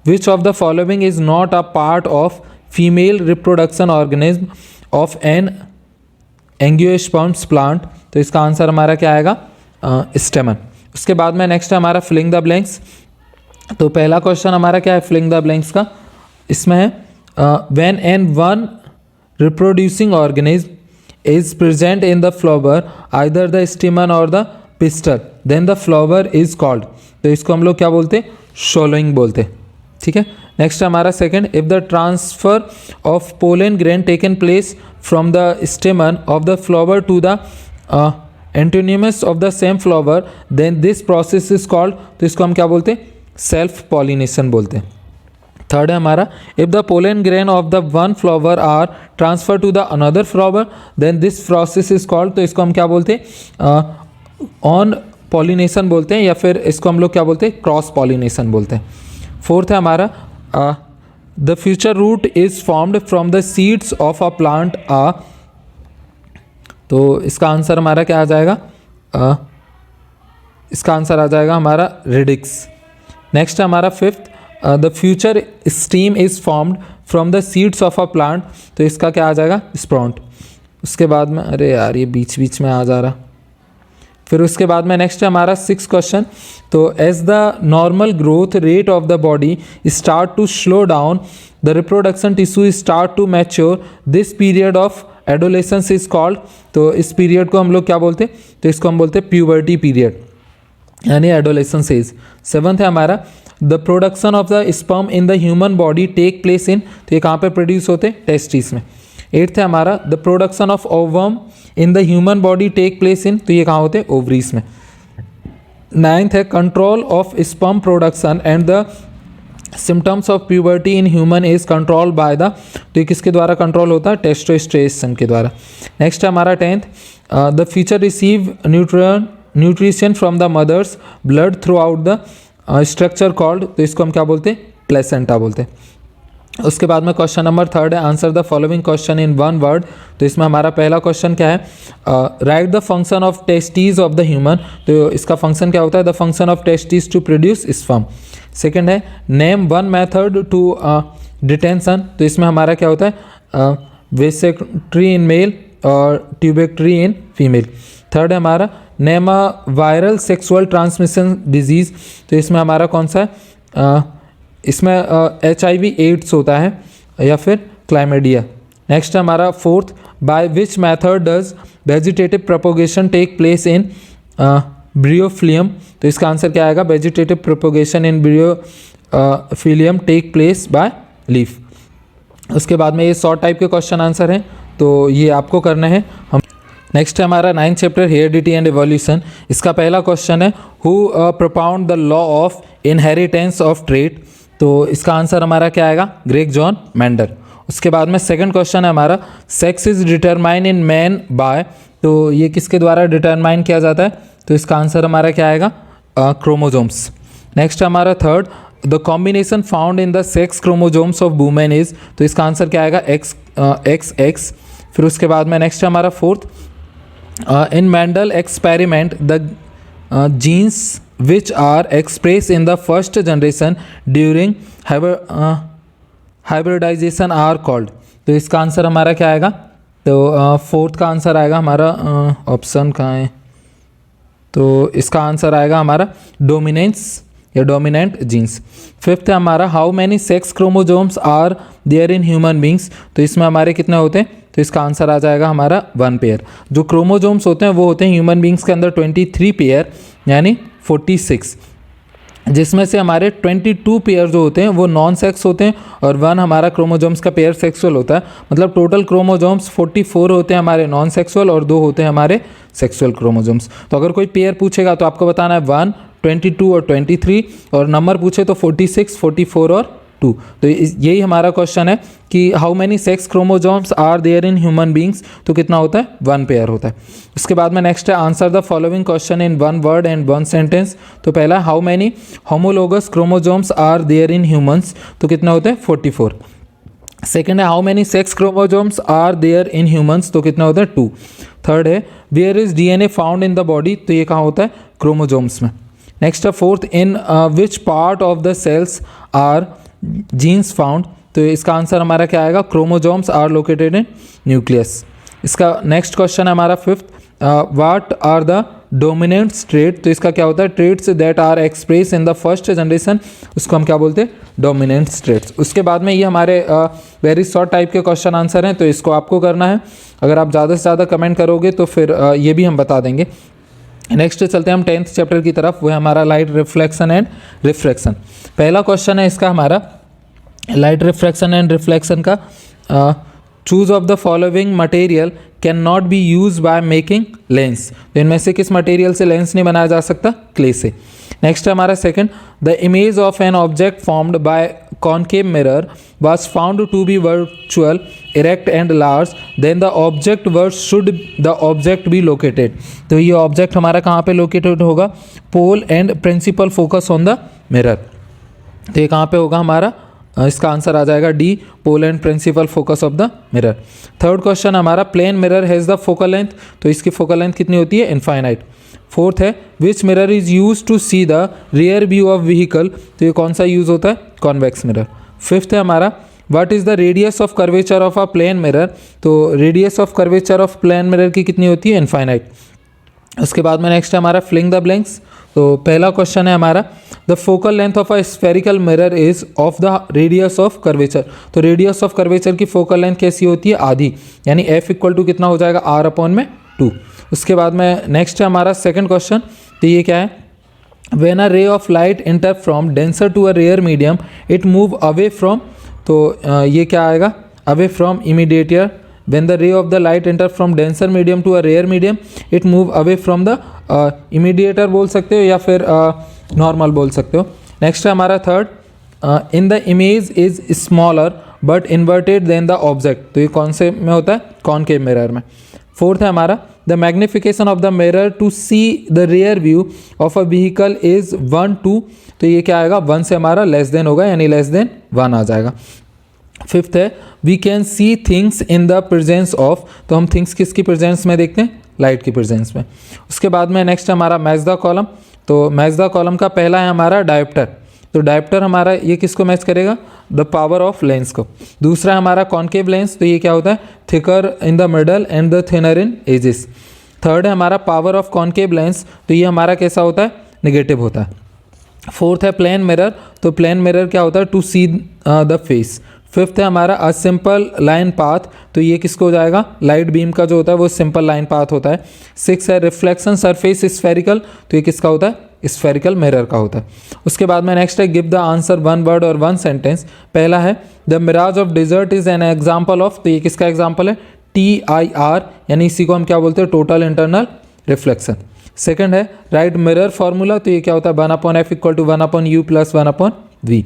which of the following is not a part of female reproduction organism of an angiosperms plant, तो इसका आंसर हमारा क्या आएगा? स्टेमन। उसके बाद में नेक्स्ट है हमारा फिलिंग द ब्लैंक्स, तो पहला क्वेश्चन हमारा क्या है फिलिंग द ब्लैंक्स का? इसमें है when an one reproducing organism is present in the flower either the stamen or the pistil then the flower is called, तो इसको हम लोग क्या बोलते हैं? शॉलोइंग बोलते हैं, ठीक है। नेक्स्ट हमारा second, if the transfer of pollen grain taken place from the stamen of the flower to the antonymous of the same flower then this process is called, तो इसको हम क्या बोलते हैं? सेल्फ पॉलिनेशन बोलते हैं। थर्ड है हमारा if the pollen grain of the one flower are transfer to the another flower then this process is called, तो इसको हम क्या बोलते हैं? ऑन पॉलिनेशन बोलते हैं, या फिर इसको हम लोग क्या बोलते हैं? क्रॉस पॉलिनेशन बोलते हैं। फोर्थ है हमारा the future root is formed from the seeds of a plant तो इसका आंसर हमारा क्या आ जाएगा? इसका आंसर आ जाएगा हमारा रेडिक्स। नेक्स्ट है हमारा fifth, the future steam is formed from the seeds of a plant, तो इसका क्या आ जाएगा? स्प्रॉन्ट। उसके बाद में अरे यार ये बीच बीच में आ जा रहा। फिर उसके बाद में नेक्स्ट है हमारा सिक्स क्वेश्चन, तो as the normal growth rate of the body start to slow down the reproduction tissue start to mature this period of adolescence is called, तो इस पीरियड को हम लोग क्या बोलते हैं? तो इसको हम बोलते हैं प्यूबर्टी पीरियड यानी एडोलेसेंस एज। सेवंथ है हमारा the production of the sperm in the human body take place in, तो ये कहाँ पे प्रोड्यूस होते हैं? टेस्टिस में। एट्थ है हमारा the production of ovum in the human body take place in, तो ये कहाँ होते हैं? ओवरीज में। नाइन्थ है control of sperm production and the symptoms of puberty in human is control by the, तो ये किसके द्वारा कंट्रोल होता है? टेस्टोस्टेरोन के द्वारा। नेक्स्ट है हमारा tenth, the feature receive nutrition from the mother's blood throughout the structure called, तो इसको हम क्या बोलते हैं? प्लेसेंटा बोलते हैं। उसके बाद में क्वेश्चन नंबर थर्ड है answer the following question in one word, तो इसमें हमारा पहला क्वेश्चन क्या है? Write the function of testes of the human, तो इसका फंक्शन क्या होता है? The function of testes to produce sperm. Second है name one method to detention, तो इसमें हमारा क्या होता है? वेसेक्ट्री इन मेल और ट्यूबेक्ट्री इन फीमेल। थर्ड है हमारा name a viral sexual transmission disease, तो इसमें हमारा कौन सा है? इसमें HIV एड्स होता है या फिर क्लाइमेडिया। नेक्स्ट है हमारा fourth, by which method does vegetative propagation take place in bryophyllum, तो इसका आंसर क्या आएगा? Vegetative propagation in bryophyllum take place by leaf. उसके बाद में ये शॉर्ट टाइप के क्वेश्चन आंसर हैं, तो ये आपको करना है। हम नेक्स्ट है हमारा 9th chapter heredity and evolution. इसका पहला क्वेश्चन है who propound the law of inheritance of trait, तो इसका आंसर हमारा क्या आएगा? Greg John Mendel. उसके बाद में सेकंड क्वेश्चन है हमारा sex is determine in man by, तो ये किसके द्वारा डिटरमाइन किया जाता है? तो इसका आंसर हमारा क्या आएगा? क्रोमोजोम्स। नेक्स्ट हमारा third, the combination found in the sex chromosomes of women is, तो इसका आंसर क्या आएगा? XX। फिर उसके बाद में नेक्स्ट हमारा fourth, in Mendel experiment the genes which are expressed in the first generation during hybridization are called. तो इसका आंसर हमारा क्या आएगा? तो फोर्थ का आंसर आएगा हमारा, ऑप्शन कहाँ है, तो इसका आंसर आएगा हमारा डोमिनेंस या डोमिनेंट जीन्स। फिफ्थ है हमारा, how many sex chromosomes are there in human beings. तो इसमें हमारे कितने होते हैं? तो इसका आंसर आ जाएगा हमारा 1 पेयर। जो क्रोमोजोम्स होते हैं वो होते हैं ह्यूमन बींग्स के अंदर 23 पेयर यानी 46, जिसमें से हमारे 22 पेयर जो होते हैं वो नॉन सेक्स होते हैं और 1 हमारा क्रोमोजोम्स का पेयर सेक्सुअल होता है। मतलब टोटल क्रोमोजोम्स 44 होते हैं हमारे नॉन सेक्सुअल और 2 होते हैं हमारे सेक्सुअल क्रोमोजोम्स। तो अगर कोई पेयर पूछेगा तो आपको बताना है 1, 22 और 23, और नंबर पूछे तो 46, 44 और 2। तो यही हमारा क्वेश्चन है कि how many sex chromosomes are there in human beings. तो कितना होता है? 1 पेयर होता है। उसके बाद में नेक्स्ट है, answer the following question in 1 word and 1 sentence. तो पहला, how many homologous chromosomes are there in humans. तो कितना होते हैं? 44। सेकेंड है, how many sex chromosomes are there in humans. तो कितना होता है? 2। थर्ड है, where is DNA found in the body. तो ये कहाँ होता है? क्रोमोजोम्स में। नेक्स्ट है fourth, in which part of the cells are jeans found. तो इसका आंसर हमारा क्या आएगा? Chromosomes are located in nucleus. इसका नेक्स्ट क्वेश्चन है हमारा fifth, what are the dominant trait. तो इसका क्या होता है? Traits that are express in the first generation, उसको हम क्या बोलते हैं? Dominant traits. उसके बाद में ये हमारे वेरी शॉर्ट टाइप के क्वेश्चन आंसर हैं, तो इसको आपको करना है। अगर आप ज़्यादा से ज़्यादा कमेंट करोगे तो फिर ये भी हम बता देंगे। नेक्स्ट चलते हैं हम 10th चैप्टर की तरफ, वो है हमारा लाइट रिफ्लेक्शन एंड रिफ्रैक्शन। पहला क्वेश्चन है इसका हमारा लाइट रिफ्रैक्शन एंड रिफ्लेक्शन का, choose of the following material can not be use by making lens. तो इनमें से किस मटेरियल से लेंस नहीं बनाया जा सकता? क्ले से। नेक्स्ट है हमारा second, the image of an object formed by concave mirror was found to be virtual, erect and large, then the object where should the object be located। तो ये ऑब्जेक्ट हमारा कहाँ पे लोकेटेड होगा? Pole and principal focus on the mirror. तो ये कहाँ पे होगा हमारा? इसका आंसर आ जाएगा D, pole and principal focus of the mirror. Third question हमारा, plane mirror has the focal length. तो इसकी फोकल लेंथ कितनी होती है? इनफाइनाइट। फोर्थ है, which mirror is use to see the rear view of vehicle. तो ये कौन सा यूज होता है? Convex mirror. फिफ्थ है हमारा, what is the radius of curvature of a plane mirror. तो radius of curvature of plane mirror की कितनी होती है? इनफाइनाइट। उसके बाद में नेक्स्ट है हमारा फिलिंग द ब्लैंक्स। तो पहला क्वेश्चन है हमारा, the focal length of a spherical mirror is of the radius of curvature. तो रेडियस ऑफ कर्वेचर की फोकल लेंथ कैसी होती है? आधी, यानी एफ इक्वल टू कितना हो जाएगा? आर अपॉन में 2। उसके बाद में नेक्स्ट है हमारा सेकंड क्वेश्चन, तो ये क्या है? When a ray of light enter from denser to a rarer medium it move away from. तो ये क्या आएगा? अवे फ्रॉम इमीडिएटर। When the ray of the light enter from denser medium to a rare medium, it move away from the immediator बोल सकते हो या फिर नॉर्मल बोल सकते हो। नेक्स्ट है हमारा third, in the image is smaller but inverted than the object. तो ये कौन से में होता है? कॉनकेव मिरर में। फोर्थ है हमारा, the magnification of the mirror to see the rear view of a vehicle is 1 2। तो ये क्या आएगा? 1 से हमारा लेस देन होगा, यानी लेस देन 1 आ जाएगा। फिफ्थ है, we can see things in the presence of. तो हम थिंग्स किसकी प्रेजेंस में देखते हैं? लाइट की प्रेजेंस में। उसके बाद में नेक्स्ट हमारा मैच द कॉलम। तो मैच द कॉलम का पहला है हमारा डायोप्टर। तो डायोप्टर हमारा ये किसको मैच करेगा? द पावर ऑफ लेंस को। दूसरा हमारा कॉनकेव लेंस। तो ये क्या होता है? Thicker in the middle and the thinner in edges. Third है हमारा पावर ऑफ कॉनकेव लेंस। तो ये हमारा कैसा होता है? नेगेटिव होता है। फोर्थ है प्लेन मिरर। तो प्लेन मिरर क्या होता है? To see the face. Fifth है हमारा अ सिंपल लाइन पाथ। तो ये किसको हो जाएगा? लाइट बीम का जो होता है वो सिंपल लाइन पाथ होता है। सिक्स है रिफ्लेक्शन सरफेस स्फेरिकल। तो ये किसका होता है? स्फेरिकल मिरर का होता है। उसके बाद में नेक्स्ट है गिव द आंसर 1 वर्ड और 1 सेंटेंस। पहला है the mirage of desert is an example of. तो ये किसका एग्जाम्पल है? TIR, यानी इसी को हम क्या बोलते हैं? Total internal reflection. सेकंड है राइट मिरर फॉर्मूला। तो ये क्या होता है? 1/f equal to 1/u plus 1/v।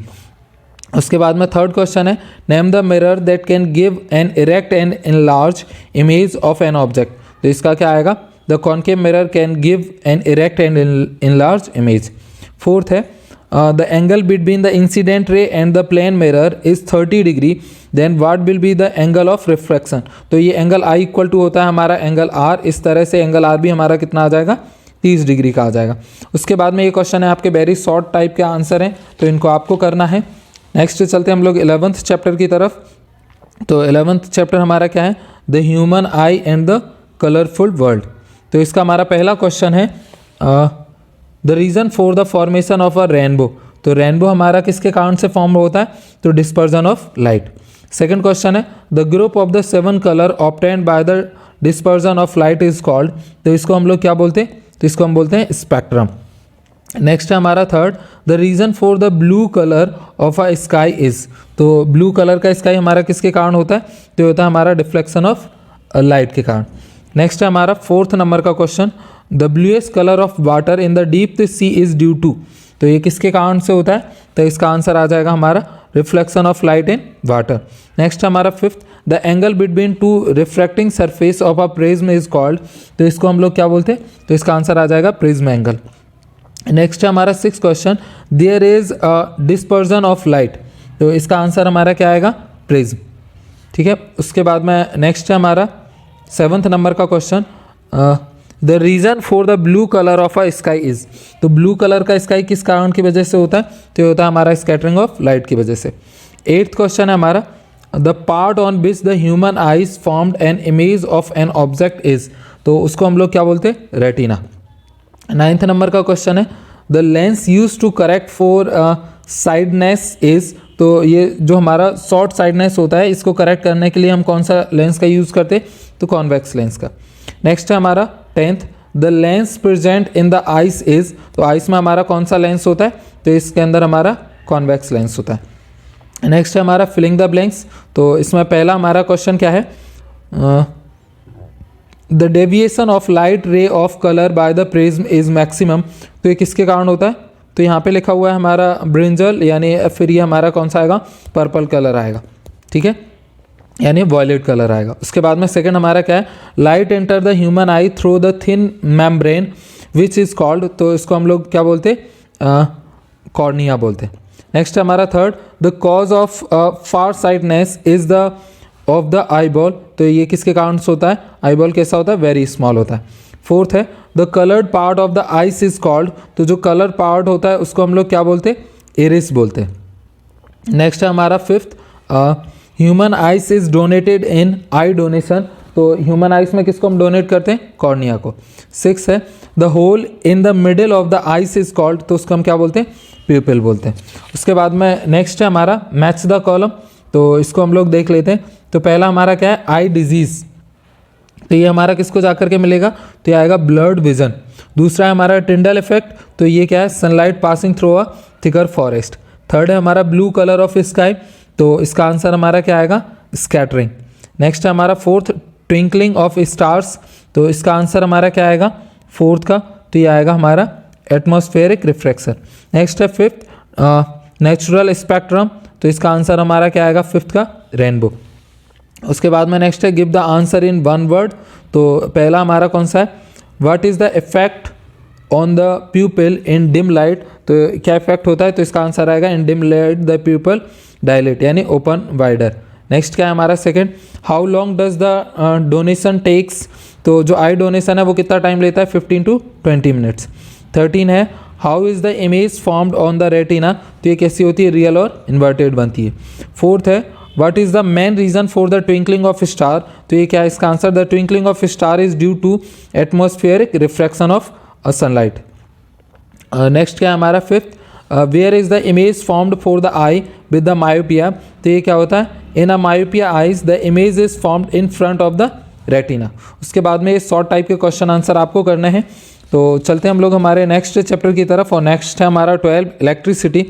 उसके बाद में थर्ड क्वेश्चन है name the mirror that can give an erect and enlarge image of an object. तो इसका क्या आएगा? The concave mirror can give an erect and enlarge image. Fourth है the angle between the incident ray and the plane mirror is 30 degree, then what will be the angle of refraction. तो ये एंगल I इक्वल टू होता है हमारा एंगल R। इस तरह से एंगल R भी हमारा कितना आ जाएगा? 30 डिग्री का आ जाएगा। उसके बाद में ये क्वेश्चन है आपके वेरी शॉर्ट टाइप के आंसर हैं, तो इनको आपको करना है। नेक्स्ट चलते हैं हम लोग 11th चैप्टर की तरफ। तो 11th चैप्टर हमारा क्या है, the human eye and the colourful world. तो इसका हमारा पहला क्वेश्चन है the reason for the formation of a rainbow. तो रेनबो हमारा किसके कारण से फॉर्म होता है, तो dispersion of light. Second question है the group of the 7 colour obtained by the dispersion of light is called. तो इसको हम लोग क्या बोलते हैं, तो इसको हम बोलते हैं स्पेक्ट्रम। नेक्स्ट है हमारा third, the reason for the blue colour of a sky is. तो ब्लू कलर का स्काई हमारा किसके कारण होता है, तो होता है हमारा डिफ्लेक्शन ऑफ लाइट के कारण। नेक्स्ट है हमारा 4th नंबर का question, the bluest colour of water in the deep sea is due to. तो ये किसके कारण से होता है, तो इसका आंसर आ जाएगा हमारा reflection of light in water. Next हमारा 5th, the angle between two refracting surface of a prism is called. तो इसको हम लोग क्या बोलते हैं, तो इसका आंसर आ जाएगा प्रिज्म एंगल। नेक्स्ट है हमारा 6th question, there is a dispersion of light. तो इसका आंसर हमारा क्या आएगा, प्रिज्म। ठीक है, उसके बाद में नेक्स्ट है हमारा 7th नंबर का question, the reason for the blue colour of a sky is. तो ब्लू कलर का स्काई किस कारण की वजह से होता है, तो ये होता है हमारा स्कैटरिंग ऑफ लाइट की वजह से। 8th क्वेश्चन है हमारा, the part on which the human eyes formed an image of an object is. तो उसको हम लोग क्या बोलते हैं, रेटिना। 9th नंबर का क्वेश्चन है, the lens use to correct far sightedness is. तो ये जो हमारा शॉर्ट साइडनेस होता है, इसको करेक्ट करने के लिए हम कौन सा लेंस का यूज़ करते हैं, तो कॉन्वेक्स लेंस का। नेक्स्ट है हमारा 10th, the lens present in the eyes is. तो आइस में हमारा कौन सा लेंस होता है, तो इसके अंदर हमारा कॉन्वेक्स लेंस होता है। नेक्स्ट है हमारा फिलिंग द ब्लैंक्स। तो इसमें पहला हमारा क्वेश्चन क्या है, the deviation of light ray of colour by the prism is maximum. तो ये किसके कारण होता है, तो यहाँ पे लिखा हुआ है हमारा ब्रिंजल, यानी फिर ये हमारा कौन सा आएगा, पर्पल कलर आएगा। ठीक है, यानी वॉयलेट कलर आएगा। उसके बाद में सेकंड हमारा क्या है, light enter the human I through the thin membrane which is called. तो इसको हम लोग क्या बोलते हैं, कॉर्निया बोलते हैं। नेक्स्ट हमारा third, the cause of far sightedness is the of the eye ball. तो ये किसके कारण से होता है, आई बॉल कैसा होता है, वेरी स्मॉल होता है। फोर्थ है, the coloured part of the eyes is called. तो जो कलर पार्ट होता है उसको हम लोग क्या बोलते हैं, इरिस बोलते हैं। नेक्स्ट है हमारा 5th, human ice is donated in I donation. तो ह्यूमन आइस में किसको हम डोनेट करते हैं, कॉर्निया को। 6 है, the hole in the middle of the eyes is called. तो उसको हम क्या बोलते हैं, प्यूपिल बोलते हैं। उसके बाद में नेक्स्ट है हमारा मैच द कॉलम। तो इसको हम लोग देख लेते हैं। तो पहला हमारा क्या है, आई डिजीज़। तो ये हमारा किसको जाकर के मिलेगा, तो ये आएगा ब्लड विजन। दूसरा है हमारा टिंडल इफेक्ट। तो ये क्या है, sunlight passing through a thicker forest. Third है हमारा ब्लू कलर ऑफ स्काई। तो इसका आंसर हमारा क्या आएगा, स्कैटरिंग। नेक्स्ट है हमारा 4th, ट्विंकलिंग ऑफ स्टार्स। तो इसका आंसर हमारा क्या आएगा, 4th का, तो ये आएगा हमारा एटमॉस्फेरिक रिफ्रैक्शन। नेक्स्ट है 5th, नेचुरल स्पेक्ट्रम। तो इसका आंसर हमारा क्या आएगा, 5th का, रेनबो। उसके बाद में नेक्स्ट है give the answer in 1 word. तो पहला हमारा कौन सा है, what is the effect on the pupil in dim light. तो क्या इफेक्ट होता है, तो इसका आंसर आएगा in dim light the pupil dilate, यानी ओपन वाइडर। नेक्स्ट क्या है हमारा second, how long does the donation takes. तो जो आई डोनेशन है वो कितना टाइम लेता है, 15 to 20 मिनट्स। 13 है, how is the image formed on the retina. तो ये कैसी होती है, रियल और इन्वर्टेड बनती है। 4th है, what is the main reason for the twinkling of star. तो ये क्या है, इसका answer the twinkling of star is due to atmospheric refraction of sunlight. Next क्या है हमारा 5th, where is the image formed for the eye with the myopia. तो ये क्या होता है, in a myopia eyes the image is formed in front of the retina. उसके बाद में ये शॉर्ट टाइप के क्वेश्चन आंसर आपको करने हैं। तो चलते हैं हम लोग हमारे नेक्स्ट चैप्टर की तरफ, और नेक्स्ट है हमारा 12, इलेक्ट्रिसिटी।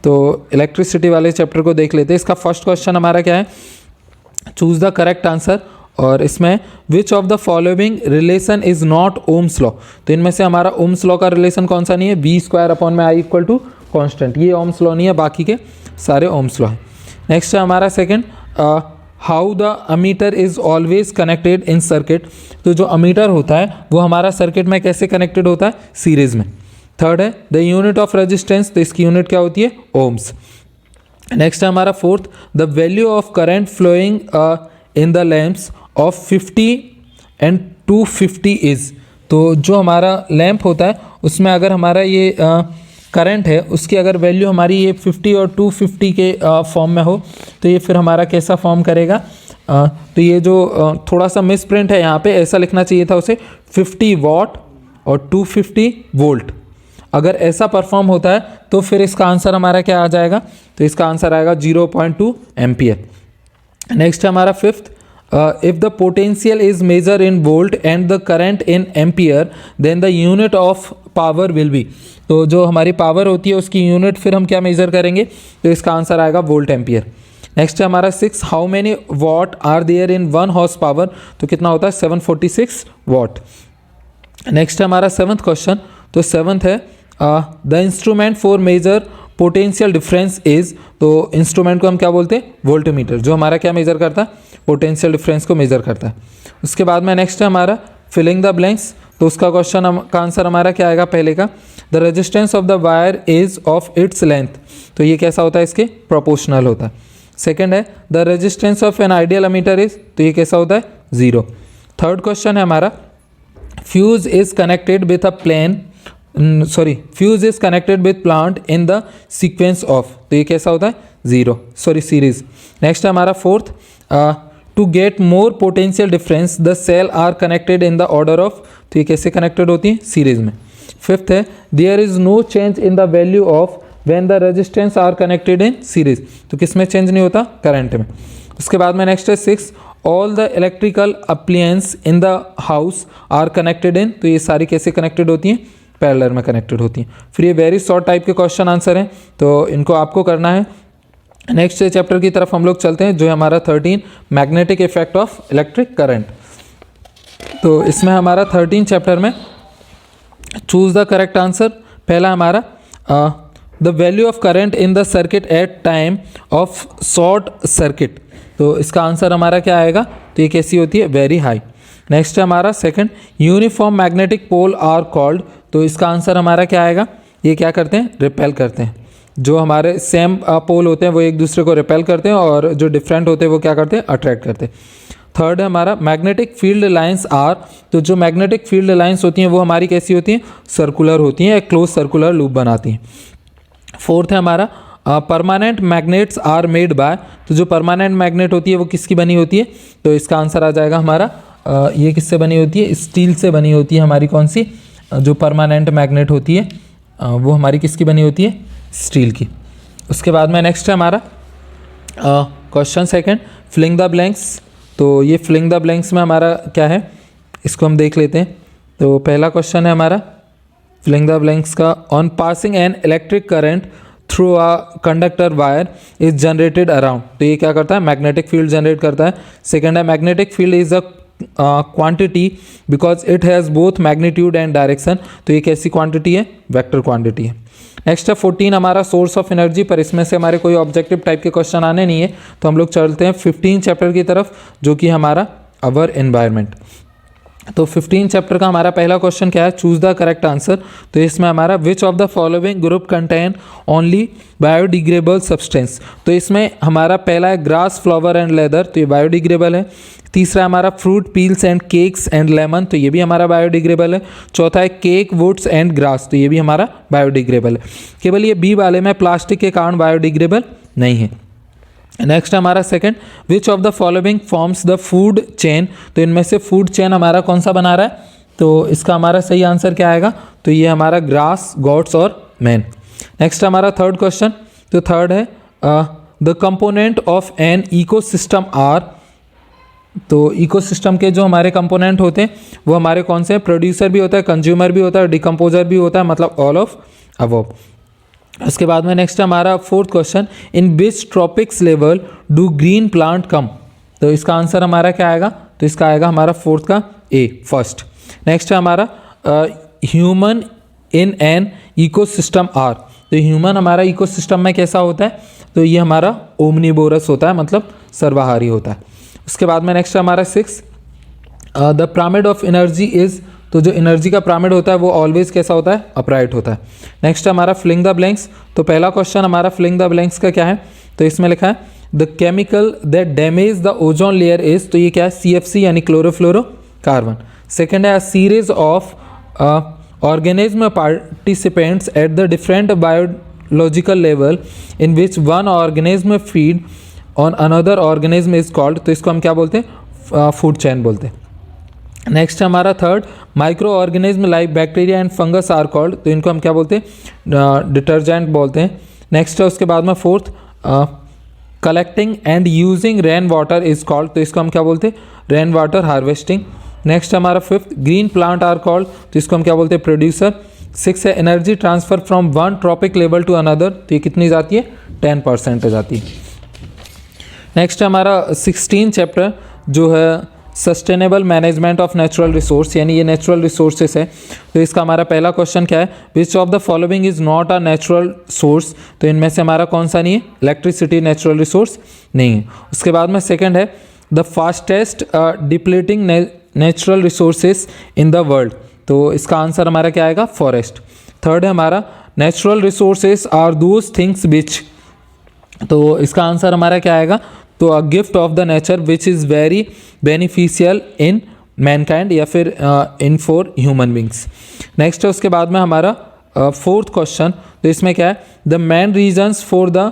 तो इलेक्ट्रिसिटी वाले चैप्टर को देख लेते हैं। इसका फर्स्ट क्वेश्चन हमारा क्या है, चूज़ द करेक्ट आंसर। और इसमें विच of the following relation is not Ohm's law. तो इनमें से हमारा ओम्स लॉ का रिलेशन कौन सा नहीं है, V²/I = कांस्टेंट। ये ओम्स लॉ नहीं है, बाकी के सारे ओम्स लॉ हैं। नेक्स्ट है हमारा second, how the ammeter is always connected in circuit. तो जो अमीटर होता है वो हमारा सर्किट में कैसे कनेक्टेड होता है, सीरीज में। थर्ड है द यूनिट ऑफ रेजिस्टेंस। तो इसकी यूनिट क्या होती है, ओम्स। नेक्स्ट है हमारा fourth, the value of current flowing in the lamps of 50 and 250 is. तो जो हमारा लैंप होता है उसमें अगर हमारा ये करंट है उसकी अगर वैल्यू हमारी ये 50 और 250 के फॉर्म में हो तो ये फिर हमारा कैसा फॉर्म करेगा, तो ये जो थोड़ा सा मिस प्रिंट है यहाँ पे, ऐसा लिखना चाहिए था उसे 50 वॉट और 250 वोल्ट। अगर ऐसा परफॉर्म होता है तो फिर इसका आंसर हमारा क्या आ जाएगा, तो इसका आंसर आएगा 0.2 एम्पियर। नेक्स्ट है हमारा fifth, if the potential is measure in volt and the current in ampere then the unit of power will be. तो जो हमारी पावर होती है उसकी यूनिट फिर हम क्या मेजर करेंगे, तो इसका आंसर आएगा वोल्ट एम्पियर। नेक्स्ट है हमारा 6, how many watt are there in 1 horsepower, तो कितना होता है 746 वॉट। नेक्स्ट है हमारा 7th क्वेश्चन, तो 7th है the instrument for measure potential difference is, तो इंस्ट्रूमेंट को हम क्या बोलते हैं, वोल्टमीटर, जो हमारा क्या मेजर करता है, पोटेंशियल डिफरेंस को मेजर करता है। उसके बाद में नेक्स्ट है हमारा फिलिंग द ब्लैंक्स, तो उसका क्वेश्चन का आंसर हमारा क्या आएगा, पहले का the resistance of the wire is of its length, तो ये कैसा होता है, इसके प्रोपोर्शनल होता है। सेकेंड है the resistance of an ideal ammeter is, तो ये कैसा होता है 0। थर्ड क्वेश्चन है हमारा fuse is connected with a plane fuse is connected with plant in the sequence of, तो ये कैसा होता है सीरीज। नेक्स्ट है हमारा 4th, to get more potential difference the cell are connected in the order of, तो ये कैसे कनेक्टेड होती है, सीरीज में। 5th है there is no change in the value of when the resistance are connected in series, तो किसमें चेंज नहीं होता, करंट में। उसके बाद में नेक्स्ट है 6, all the electrical appliance in the house are connected in, तो ये सारी कैसे कनेक्टेड होती हैं, पैरेलल में कनेक्टेड होती हैं। फिर ये वेरी शॉर्ट टाइप के क्वेश्चन आंसर हैं, तो इनको आपको करना है। नेक्स्ट चैप्टर की तरफ हम लोग चलते हैं, जो है हमारा 13 magnetic effect of electric current. तो इसमें हमारा 13 चैप्टर में चूज द करेक्ट आंसर, पहला हमारा the value of current in the circuit at time of short circuit, तो इसका आंसर हमारा क्या आएगा, तो ये कैसी होती है, वेरी हाई। नेक्स्ट है हमारा second, uniform magnetic pole are called, तो इसका आंसर हमारा क्या आएगा, ये क्या करते हैं, रिपेल करते हैं। जो हमारे सेम पोल होते हैं वो एक दूसरे को रिपेल करते हैं और जो डिफरेंट होते हैं वो क्या करते हैं, अट्रैक्ट करते हैं। थर्ड है हमारा मैग्नेटिक फील्ड लाइंस आर, तो जो मैग्नेटिक फील्ड लाइंस होती हैं वो हमारी कैसी होती हैं, सर्कुलर होती हैं, एक क्लोज सर्कुलर लूप बनाती हैं। फोर्थ है हमारा permanent magnets are made by, तो जो परमानेंट मैग्नेट होती है वो किसकी बनी होती है, तो इसका आंसर आ जाएगा हमारा ये किससे बनी होती है, स्टील से बनी होती है हमारी कौन सी, जो परमानेंट मैग्नेट होती है वो हमारी किसकी बनी होती है, स्टील की। उसके बाद में नेक्स्ट है हमारा question second, filling the blanks, तो ये फिलिंग द ब्लैंक्स में हमारा क्या है, इसको हम देख लेते हैं। तो पहला क्वेश्चन है हमारा फिलिंग द ब्लैंक्स का, on passing an electric current through a conductor wire is generated around, तो ये क्या करता है, मैग्नेटिक फील्ड जनरेट करता है। सेकेंड है magnetic field is a quantity because it has both magnitude and direction, तो ये कैसी क्वांटिटी है, वेक्टर क्वांटिटी है। नेक्स्ट है 14 हमारा सोर्स ऑफ एनर्जी, पर इसमें से हमारे कोई ऑब्जेक्टिव टाइप के क्वेश्चन आने नहीं है, तो हम लोग चलते हैं 15 चैप्टर की तरफ, जो कि हमारा अवर एनवायरनमेंट। तो 15 चैप्टर का हमारा पहला क्वेश्चन क्या है, चूज द करेक्ट आंसर। तो इसमें हमारा which of the following group contain only biodegradable substance, तो इसमें हमारा पहला है ग्रास, फ्लावर एंड लेदर, तो ये बायोडिग्रेडेबल है। तीसरा हमारा fruit, peels and cakes and lemon, तो ये भी हमारा बायोडिग्रेडेबल है। चौथा है केक, वुड्स एंड ग्रास, तो ये भी हमारा बायोडिग्रेडेबल है। केवल ये बी वाले में प्लास्टिक के कारण बायोडिग्रेडेबल नहीं है। नेक्स्ट हमारा second, which of the following forms the food chain, तो इनमें से फूड चेन हमारा कौन सा बना रहा है, तो इसका हमारा सही आंसर क्या आएगा, तो ये हमारा ग्रास, गॉड्स और मैन। नेक्स्ट हमारा थर्ड क्वेश्चन, तो थर्ड है the component of an ecosystem are, तो इकोसिस्टम के जो हमारे कंपोनेंट होते हैं वो हमारे कौन से हैं, प्रोड्यूसर भी होता है, कंज्यूमर भी होता है, डिकम्पोजर भी होता है, मतलब ऑल ऑफ अबव। उसके बाद में नेक्स्ट हमारा fourth question, in which trophics level do green plant come, तो इसका आंसर हमारा क्या आएगा, तो इसका आएगा हमारा फोर्थ का ए, फर्स्ट। नेक्स्ट है हमारा human in an ecosystem are, तो ह्यूमन हमारा इकोसिस्टम में कैसा होता है, तो ये हमारा ओमनीबोरस होता है, मतलब सर्वाहारी होता है। उसके बाद में नेक्स्ट हमारा 6, the pyramid of energy is, तो जो एनर्जी का पिरामिड होता है वो ऑलवेज कैसा होता है, अपराइट होता है। नेक्स्ट हमारा फिलिंग द ब्लैंक्स, तो पहला क्वेश्चन हमारा फिलिंग द ब्लैंक्स का क्या है, तो इसमें लिखा है the chemical that damage the ozone layer is, तो ये क्या है, CFC यानी क्लोरोफ्लोरोकार्बन। सेकेंड है series of organism participates at the different biological level in which one organism feed on another organism is called, तो इसको हम क्या बोलते हैं, फूड चेन बोलते हैं। नेक्स्ट हमारा third, microorganism like bacteria and fungus are called, तो इनको हम क्या बोलते हैं, डिटर्जेंट बोलते हैं। नेक्स्ट है उसके बाद में fourth, collecting and using rain water is called, तो इसको हम क्या बोलते हैं, रेन वाटर हार्वेस्टिंग। नेक्स्ट हमारा fifth, green plant are called, तो इसको हम क्या बोलते हैं, प्रोड्यूसर। सिक्स है energy transfer from one trophic level to another, तो ये कितनी जाती है, 10% जाती है। नेक्स्ट हमारा 16 चैप्टर जो है sustainable management of natural resource, यानी ये नेचुरल रिसोर्सेस है। तो इसका हमारा पहला क्वेश्चन क्या है, विच of the following is not a natural source, तो इनमें से हमारा कौन सा नहीं है, इलेक्ट्रिसिटी नेचुरल रिसोर्स नहीं है। उसके बाद में सेकंड है the fastest depleting natural resources in the world, तो इसका आंसर हमारा क्या आएगा, फॉरेस्ट। थर्ड है हमारा natural resources are those things which, तो इसका आंसर हमारा क्या आएगा, तो a gift of the nature which is very beneficial in mankind या फिर in for human beings. Next है उसके बाद में हमारा फोर्थ क्वेश्चन, तो इसमें क्या है, the main reasons for the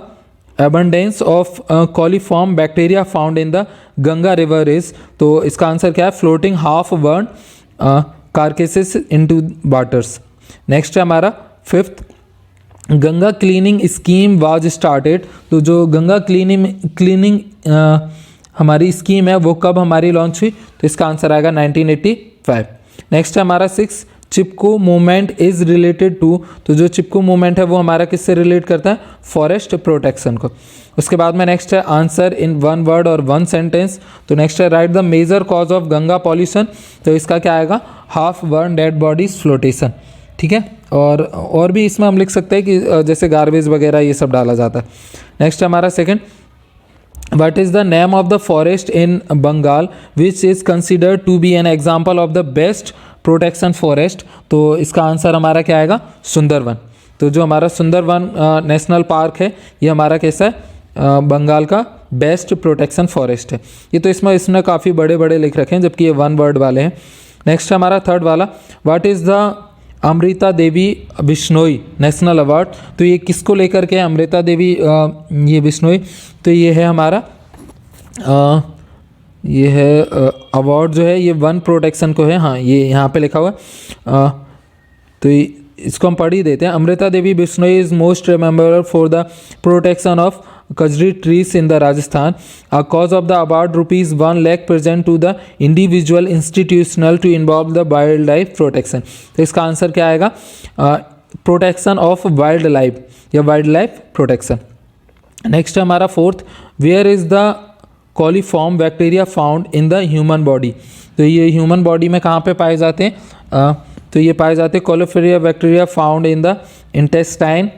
abundance of coliform bacteria found in the Ganga river is, तो इसका आंसर क्या है, floating half burn carcasses into waters। Next है हमारा fifth, Ganga cleaning scheme was started, तो जो गंगा क्लीनिंग हमारी स्कीम है वो कब हमारी लॉन्च हुई, तो इसका आंसर आएगा 1985। नेक्स्ट है हमारा six, Chipko movement is related to, तो जो चिपको मूवमेंट है वो हमारा किससे रिलेट करता है, फॉरेस्ट प्रोटेक्शन को। उसके बाद में नेक्स्ट है आंसर इन वन वर्ड और वन सेंटेंस, तो नेक्स्ट है write the major cause of Ganga pollution, तो इसका क्या आएगा, half burn dead bodies flotation. ठीक है, और भी इसमें हम लिख सकते हैं कि जैसे गार्बेज वगैरह ये सब डाला जाता है। नेक्स्ट हमारा second, what is the name of the forest in Bengal which is considered to be an example of the best protection forest, तो इसका आंसर हमारा क्या आएगा, सुंदरवन। तो जो हमारा सुंदरवन नेशनल पार्क है ये हमारा कैसा है, बंगाल का बेस्ट प्रोटेक्शन फॉरेस्ट है। ये तो इसमें काफ़ी बड़े बड़े लिख रखे हैं जबकि ये वन वर्ड वाले हैं। नेक्स्ट हमारा थर्ड वाला, what is the Amrita Devi Bishnoi national award, तो ये किसको लेकर के अमृता देवी ये बिश्नोई, तो ये है हमारा ये है अवार्ड जो है ये वन प्रोटेक्शन को है, हाँ ये यहाँ पे लिखा हुआ है, तो इसको हम पढ़ ही देते हैं। Amrita Devi Bishnoi is most remembered for the protection of Khejri trees in the Rajasthan. A cause of the award ₹1 lakh present to the individual institutional to involve the wild life protection, तो इसका आंसर क्या आएगा, प्रोटेक्शन ऑफ वाइल्ड लाइफ या वाइल्ड लाइफ प्रोटेक्शन। नेक्स्ट हमारा fourth, where is the coliform bacteria found in the human body, तो ये ह्यूमन बॉडी में कहाँ पे पाए जाते हैं, तो ये पाए जाते हैं coliform bacteria found in the intestine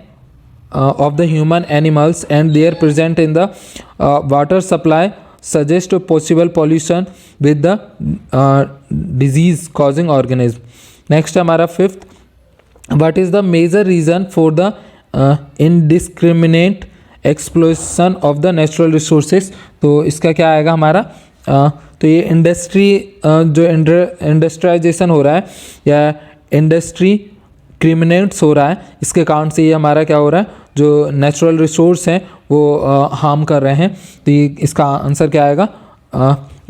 of the human animals and they are present in the water supply suggest possible pollution with the disease causing organism. Next हमारा fifth, what is the major reason for the indiscriminate exploitation of the natural resources, तो इसका क्या आएगा हमारा, तो ये जो इंडस्ट्रियलाइजेशन हो रहा है या इंडस्ट्री क्रिमिनेट्स हो रहा है, इसके कारण से ये हमारा क्या हो रहा है, जो नेचुरल रिसोर्स हैं वो हार्म कर रहे हैं, तो ये इसका आंसर क्या आएगा,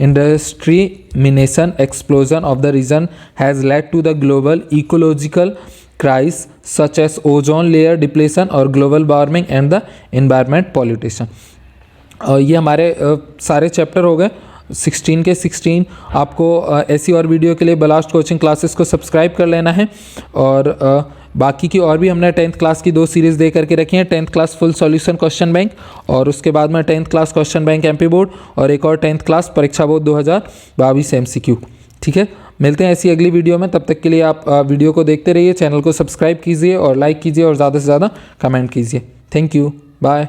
industrialisation explosion of the region has led to the global ecological crisis such as ozone layer depletion और global warming and the environment pollution. ये हमारे सारे चैप्टर हो गए 16 के 16। आपको ऐसी और वीडियो के लिए बलास्ट कोचिंग क्लासेस को सब्सक्राइब कर लेना है, और बाकी की और भी हमने 10th क्लास की 2 सीरीज़ दे करके रखी हैं, 10th class full solution question bank और उसके बाद में 10th class question bank MP board और एक और 10th क्लास परीक्षा बोर्ड 2022 MCQ। ठीक है, मिलते हैं ऐसी अगली वीडियो में, तब तक के लिए आप वीडियो को देखते रहिए, चैनल को सब्सक्राइब कीजिए और लाइक कीजिए और ज़्यादा से ज़्यादा कमेंट कीजिए। Thank you, bye.